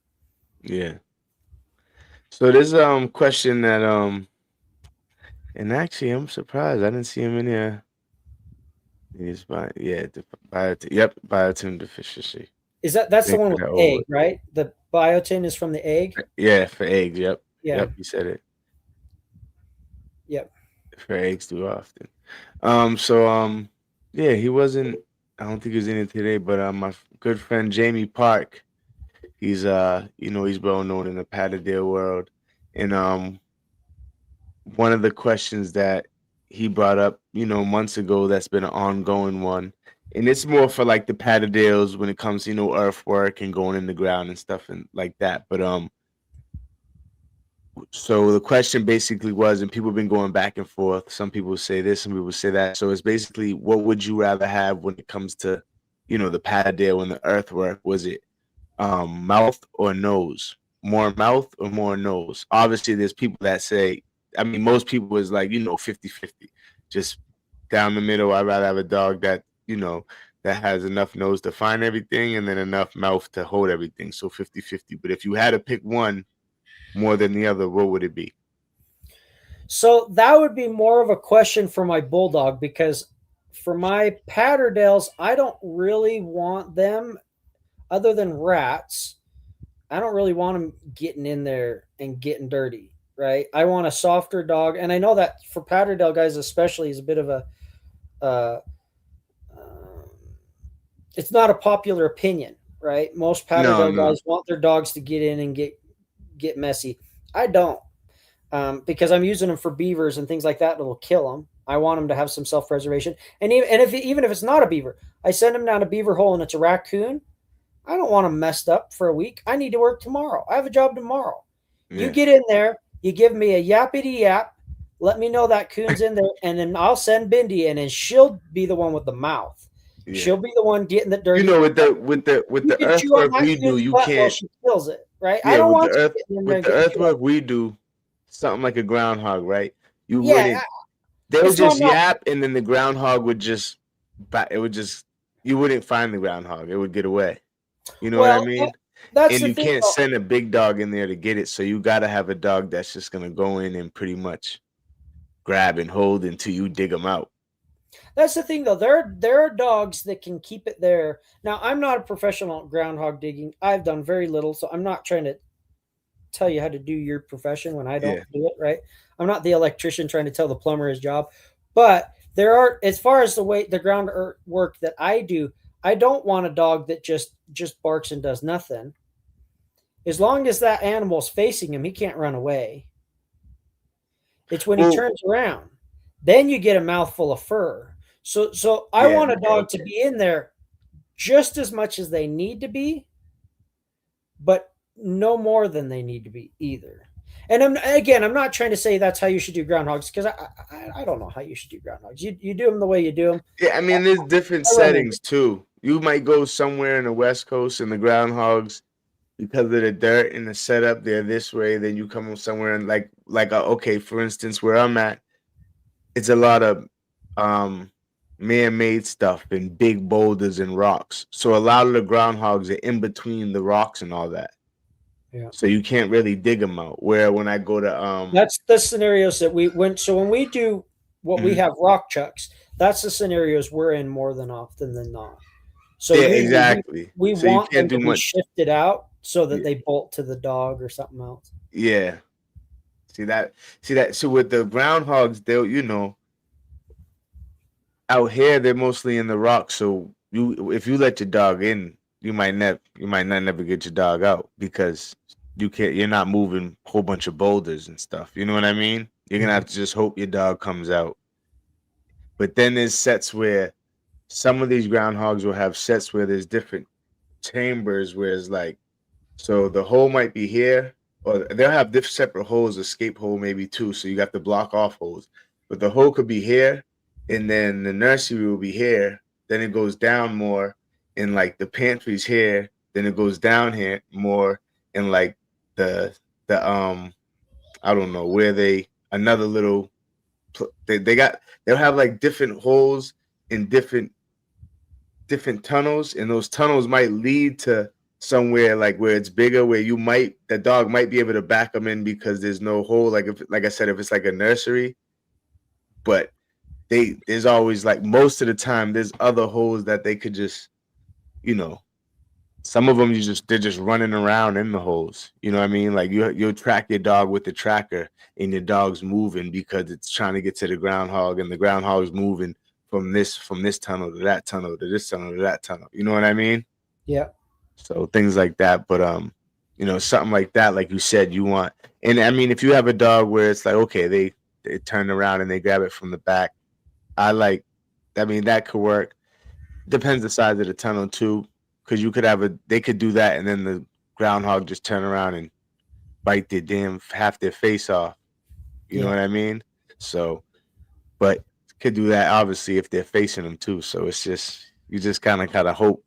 Yeah. So there's a question that and actually I'm surprised I didn't see him in here. He's biotin deficiency. That's the one with the egg, right? The biotin is from the egg. Yeah, for eggs. Yep. Yeah. Yep, you said it. Yep. For eggs too often. Yeah, he wasn't. I don't think he was in it today, but my good friend Jamie Park, he's he's well known in the Patterdale world, and one of the questions that he brought up, months ago, that's been an ongoing one, and it's more for like the Patterdales when it comes to earthwork and going in the ground and stuff and like that, but so the question basically was, and people have been going back and forth. Some people say this, some people say that. So it's basically, what would you rather have when it comes to, the Patterdale and the earthwork? Was it mouth or nose? More mouth or more nose? Obviously, there's people that say, most people is like, 50-50. Just down the middle, I'd rather have a dog that, that has enough nose to find everything and then enough mouth to hold everything. So 50-50. But if you had to pick one more than the other, what would it be? So that would be more of a question for my bulldog, because for my Patterdales, I don't really want them, other than rats. I don't really want them getting in there and getting dirty, right? I want a softer dog, and I know that for Patterdale guys especially is a bit of a uh, it's not a popular opinion, right? Most No, Patterdale no. guys want their dogs to get in and get messy. I don't, because I'm using them for beavers and things like that that'll kill them. I want them to have some self preservation, and even if it's not a beaver, I send them down a beaver hole and it's a raccoon. I don't want them messed up for a week. I need to work tomorrow. I have a job tomorrow. You Yeah. get in there, you give me a yappity yap, let me know that coon's in there, and then I'll send Bindi in, and she'll be the one with the mouth. Yeah. She'll be the one getting the You dirty. know, with You the can chew on earthwork that we do, coon's you butt while can't. she kills it, right? I Yeah, don't want you getting in there with and the getting chewed on. earthwork we do, something like a groundhog, right? You Yeah, wouldn't. They would it's not just enough. yap, and then the groundhog would just. It would just. You wouldn't find the groundhog. It would get away. You know what I Well, mean? that's And the you thing, can't though. send a big dog in there to get it. So you got to have a dog that's just gonna go in and pretty much grab and hold until you dig them out. That's the thing, though. There are dogs that can keep it there. Now, I'm not a professional at groundhog digging. I've done very little, so I'm not trying to tell you how to do your profession when I don't Yeah. do it, right? I'm not the electrician trying to tell the plumber his job. But there are, as far as the way the ground work that I do, I don't want a dog that just barks and does nothing. As long as that animal's facing him, he can't run away. It's when he Well, turns around, then you get a mouthful of fur. So I yeah. want a dog to Okay. be in there just as much as they need to be, but no more than they need to be either. And I'm not trying to say that's how you should do groundhogs, because I don't know how you should do groundhogs. You do them the way you do them. Yeah, I mean, there's different I run into settings too. You might go somewhere in the West Coast and the groundhogs, because of the dirt and the setup, they're this way. Then you come somewhere and okay, for instance, where I'm at, it's a lot of um man-made stuff and big boulders and rocks. So a lot of the groundhogs are in between the rocks and all that. yeah. So you can't really dig them out. Where when I go to That's the scenarios that we went. So when we do what we mhm. have rock chucks, that's the scenarios we're in more than often than not. So Yeah, usually exactly. we So you want can't them do to be much. shifted out so that Yeah. they bolt to the dog or something else. Yeah. See that. So with the groundhogs, they'll out here they're mostly in the rocks. So if you let your dog in, you might not never get your dog out because you're not moving a whole bunch of boulders and stuff. You know what I mean? You're gonna Mhm. have to just hope your dog comes out. But then there's sets where some of these groundhogs will have sets where there's different chambers where it's like, so the hole might be here, or they'll have different separate holes, escape hole maybe too. So you got to block off holes. But the hole could be here, and then the nursery will be here. Then it goes down more, and like the pantry's here. Then it goes down here more, and like the the I don't know where they another little they'll have like different holes in different tunnels, and those tunnels might lead to somewhere like where it's bigger, where the dog might be able to back them in because there's no hole. Like I said, if it's like a nursery, but there's always like most of the time there's other holes that they could just, you know, some of them they're just running around in the holes. You know what I mean? Like you'll track your dog with the tracker, and your dog's moving because it's trying to get to the groundhog, and the groundhog's moving from this tunnel to that tunnel to this tunnel to that tunnel. You know what I mean? Yeah. So things like that. But something like that, like you said, you want. And I mean, if you have a dog where it's like, okay, they turn around and they grab it from the back, I like. I mean, that could work. Depends the size of the tunnel too, because they could do that, and then the groundhog just turn around and bite their damn half their face off. You know Yeah. what I mean? So, but could do that obviously if they're facing them too. So it's just you just kind of hope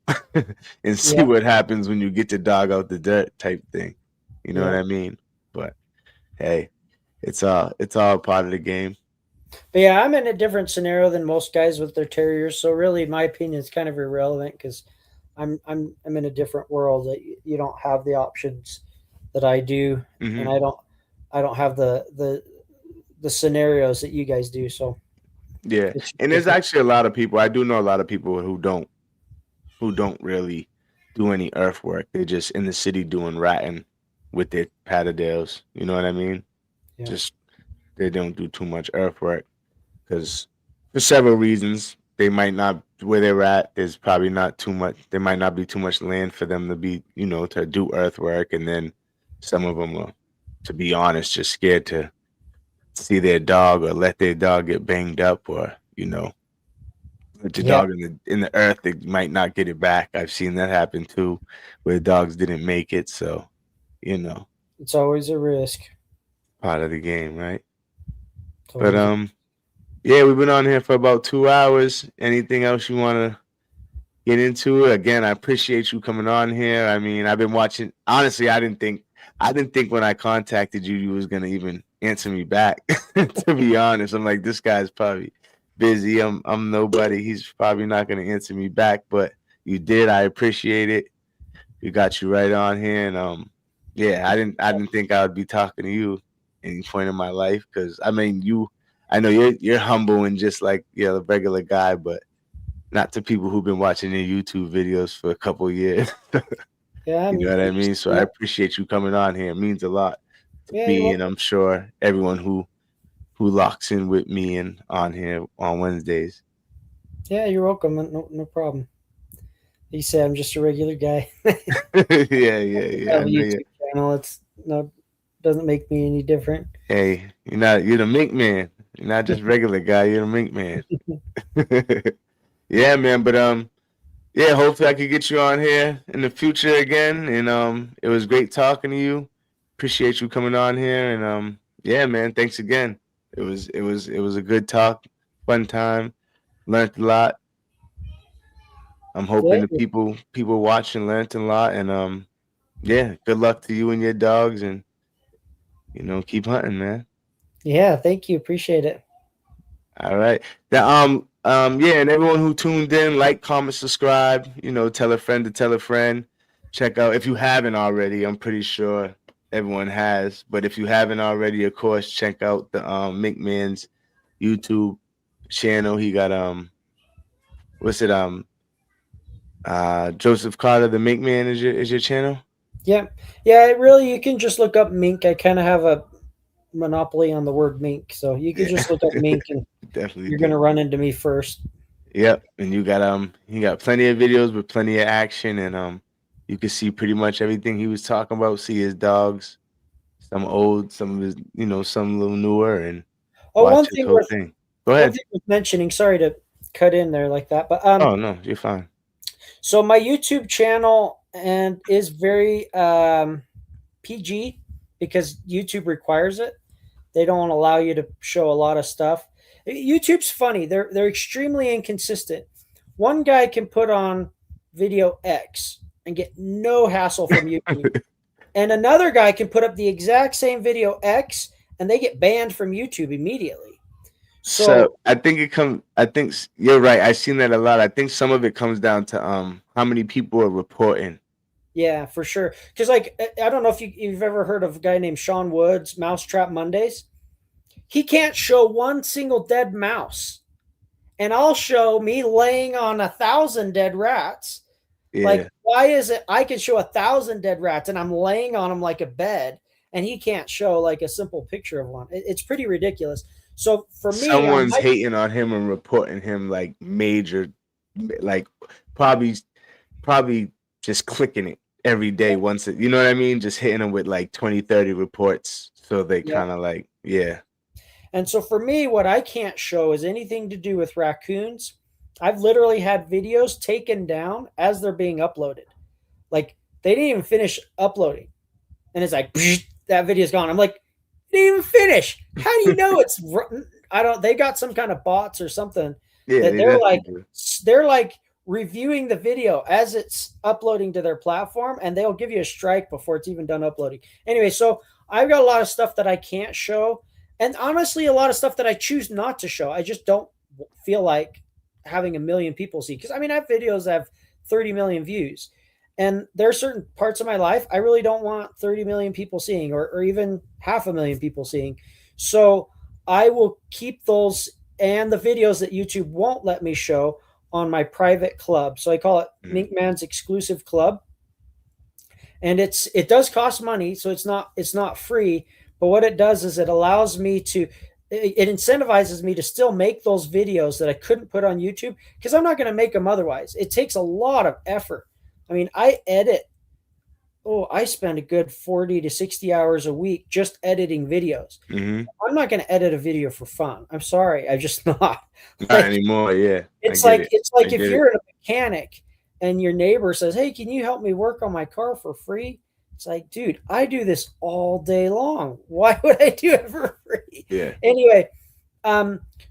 and see Yeah. what happens when you get the dog out the dirt type thing. You know what Yeah. I mean? But hey, it's all part of the game. But yeah, I'm in a different scenario than most guys with their terriers. So really, my opinion is kind of irrelevant because I'm in a different world that you don't have the options that I do, and Hmm. I don't have the the scenarios that you guys do. So Yeah, it's and there's different. actually a lot of people. I do know a lot of people who don't really do any earthwork. They're just in the city doing ratting with their Patterdales. You know what I mean? Yeah. Just they don't do too much earthwork because for several reasons. They might not where they're at. There's probably not too much. There might not be too much land for them to be, to do earthwork. And then some of them are, to be honest, just scared to see their dog or let their dog get banged up, or let your Yeah. dog in the earth. They might not get it back. I've seen that happen too, where dogs didn't make it. So, you know, It's always a risk. part of the game, right? It's But always a, yeah, we've been on here for about 2 hours. Anything else you want to get into it? Again, I appreciate you coming on here. I mean, I've been watching. Honestly, I didn't think when I contacted you, you was gonna even answer me back. To be honest, I'm like, this guy's probably busy. I'm nobody. He's probably not gonna answer me back. But you did. I appreciate it. We got you right on here, and yeah, I didn't think I would be talking to you any point in my life, because I mean, I know you're humble and just like a regular guy, but not to people who've been watching your YouTube videos for a couple of years. yeah. I You know mean, what I mean? So I appreciate you coming on here. It means a lot to yeah. You're me, and welcome. I'm sure everyone who locks in with me and on here on Wednesdays. Yeah, you're welcome. No problem. You say I'm just a regular guy. Yeah, yeah, I yeah. have I a know you. YouTube channel. It's no doesn't make me any different. Hey, you're the mink man. You're not just regular guy. You're the mink man. Yeah, man. But yeah. Hopefully, I could get you on here in the future again. And it was great talking to you. Appreciate you coming on here. And yeah, man. Thanks again. It was a good talk, fun time. Learned a lot. I'm hoping the Yeah, people watching learned a lot. And yeah. Good luck to you and your dogs. And keep hunting, man. yeah. Thank you. Appreciate it. All right. Yeah, and everyone who tuned in, like, comment, subscribe, tell a friend to tell a friend. Check out if you haven't already. I'm pretty sure everyone has, but if you haven't already, of course, check out the Mink Man's YouTube channel. He got what's it Joseph Carter, the Mink Man, is your channel? Yeah, yeah. It really, you can just look up mink. I kind of have a monopoly on the word mink, so you can Yeah. just look up mink, and Definitely you're gonna do. run into me first. Yep, and you got plenty of videos with plenty of action, and you can see pretty much everything he was talking about. See his dogs, some old, some of his, some a little newer, and Oh, watch his whole thing. Go one ahead. thing worth mentioning. Sorry to cut in there like that, but Oh no, you're fine. so my YouTube channel and is very PG because YouTube requires it. They don't allow you to show a lot of stuff. YouTube's funny. They're extremely inconsistent. One guy can put on video X and get no hassle from YouTube, and another guy can put up the exact same video X and they get banned from YouTube immediately. So So you're right. I've seen that a lot. I think some of it comes down to how many people are reporting. yeah, for sure. Because like I don't know if you've ever heard of a guy named Sean Woods, Mousetrap Mondays. He can't show one single dead mouse, and I'll show me laying on 1,000 dead rats. Like, Yeah. why is it I can show 1,000 dead rats and I'm laying on them like a bed, and he can't show like a simple picture of one? It's pretty ridiculous. So for me, on Someone's my hating on him and reporting him like major, like probably probably just clicking it every day once you know what I mean, just hitting them with like 20, 30 reports, so they yeah, kind of like, yeah. and so for me, what I can't show is anything to do with raccoons. I've literally had videos taken down as they're being uploaded. Like they didn't even finish uploading, and it's like that video's gone. I'm like, didn't even finish. How do you know it's? I don't. They got some kind of bots or something Yeah, that they definitely do. they're like reviewing the video as it's uploading to their platform, and they'll give you a strike before it's even done uploading. Anyway, so I've got a lot of stuff that I can't show, and honestly, a lot of stuff that I choose not to show. I just don't feel like having a million people see, because I mean, I have videos that have 30 million views. And there are certain parts of my life I really don't want 30 million people seeing, or even 500,000 people seeing. So I will keep those and the videos that YouTube won't let me show on my private club. So I call it Mink Man's exclusive club. And it does cost money, so it's not free. But what it does is it allows me to it incentivizes me to still make those videos that I couldn't put on YouTube because I'm not going to make them otherwise. It takes a lot of effort. I mean, I spend a good 40 to 60 hours a week just editing videos. Mm-hmm. I'm not going to edit a video for fun. I'm sorry. I'm just not. Not anymore. Yeah. It's like if you're a mechanic and your neighbor says, "Hey, can you help me work on my car for free?" It's like, dude, I do this all day long. Why would I do it for free? Yeah. Anyway,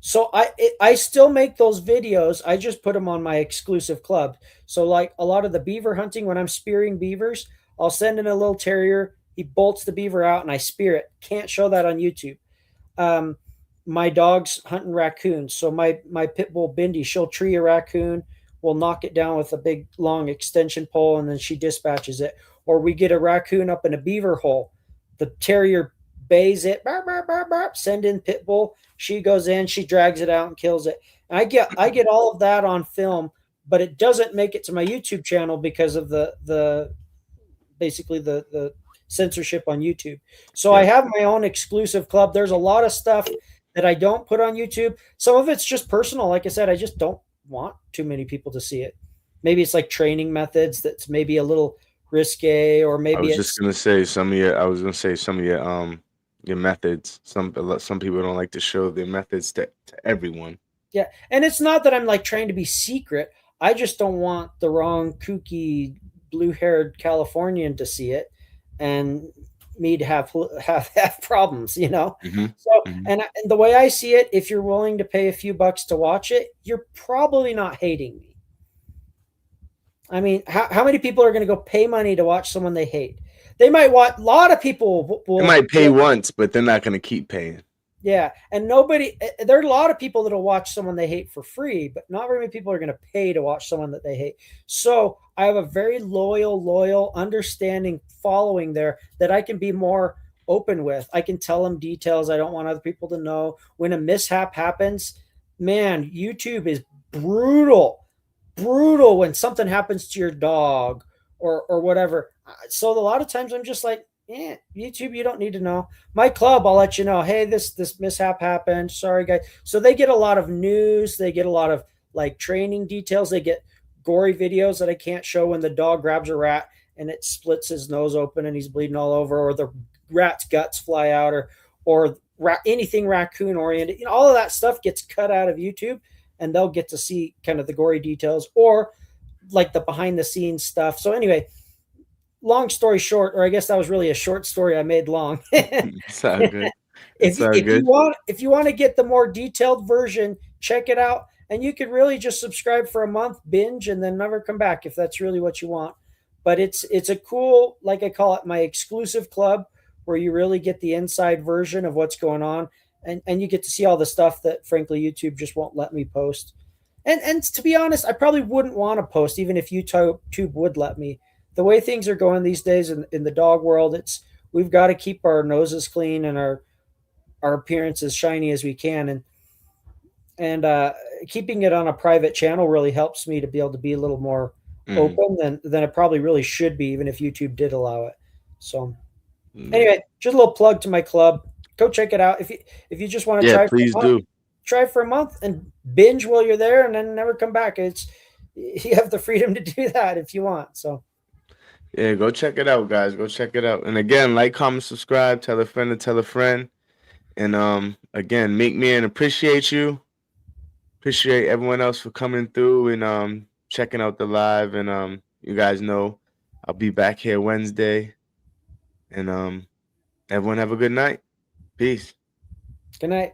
so I still make those videos. I just put them on my exclusive club. So like a lot of the beaver hunting, when I'm spearing beavers, I'll send in a little terrier. He bolts the beaver out, and I spear it. Can't show that on YouTube. My dog's hunting raccoons. So my pit bull Bindi, she'll tree a raccoon. We'll knock it down with a big long extension pole, and then she dispatches it. Or we get a raccoon up in a beaver hole. The terrier bays it, bark, bark, bark, bark, send in pit bull. She goes in, she drags it out and kills it. And I get all of that on film, but it doesn't make it to my YouTube channel because of the basically the censorship on YouTube. So I have my own exclusive club. There's a lot of stuff that I don't put on YouTube. Some of it's just personal. Like I said, I just don't want too many people to see it. Maybe it's like training methods that's maybe a little risque, or maybe I was just gonna say some of your methods. Some people don't like to show their methods to everyone. Yeah, and it's not that I'm like trying to be secret. I just don't want the wrong kooky blue-haired Californian to see it and me to have problems, you know. Mm-hmm. So, and the way I see it, if you're willing to pay a few bucks to watch it, you're probably not hating me. I mean, how many people are going to go pay money to watch someone they hate? They might watch. A lot of people they might pay once, but they're not going to keep paying. Yeah, and there are a lot of people that will watch someone they hate for free, but not very many people are going to pay to watch someone that they hate. So I have a very loyal, understanding following there that I can be more open with. I can tell them details I don't want other people to know. When a mishap happens, man, YouTube is brutal when something happens to your dog or whatever. So a lot of times I'm just like, yeah, YouTube, you don't need to know. My club, I'll let you know, hey, this mishap happened. Sorry, guys. So they get a lot of news. They get a lot of like training details. They get gory videos that I can't show when the dog grabs a rat and it splits his nose open and he's bleeding all over, or the rat's guts fly out, or anything raccoon oriented. You know, all of that stuff gets cut out of YouTube, and they'll get to see kind of the gory details or like the behind the scenes stuff. So anyway, long story short, or I guess that was really a short story I made long. It's all good. If you want to get the more detailed version, check it out. And you could really just subscribe for a month, binge, and then never come back if that's really what you want. But it's a cool, like I call it, my exclusive club, where you really get the inside version of what's going on. And you get to see all the stuff that, frankly, YouTube just won't let me post. And to be honest, I probably wouldn't want to post even if YouTube would let me. The way things are going these days in the dog world, we've got to keep our noses clean and our appearance as shiny as we can. And keeping it on a private channel really helps me to be able to be a little more open than it probably really should be, even if YouTube did allow it. So anyway, just a little plug to my club. Go check it out. If you just want to try, please do. Try for a month and binge while you're there, and then never come back. You have the freedom to do that if you want. So yeah, go check it out, guys. Go check it out. And again, like, comment, subscribe, tell a friend to tell a friend. And again, make me and appreciate you. Appreciate everyone else for coming through and checking out the live. And you guys know I'll be back here Wednesday. And everyone have a good night. Peace. Good night.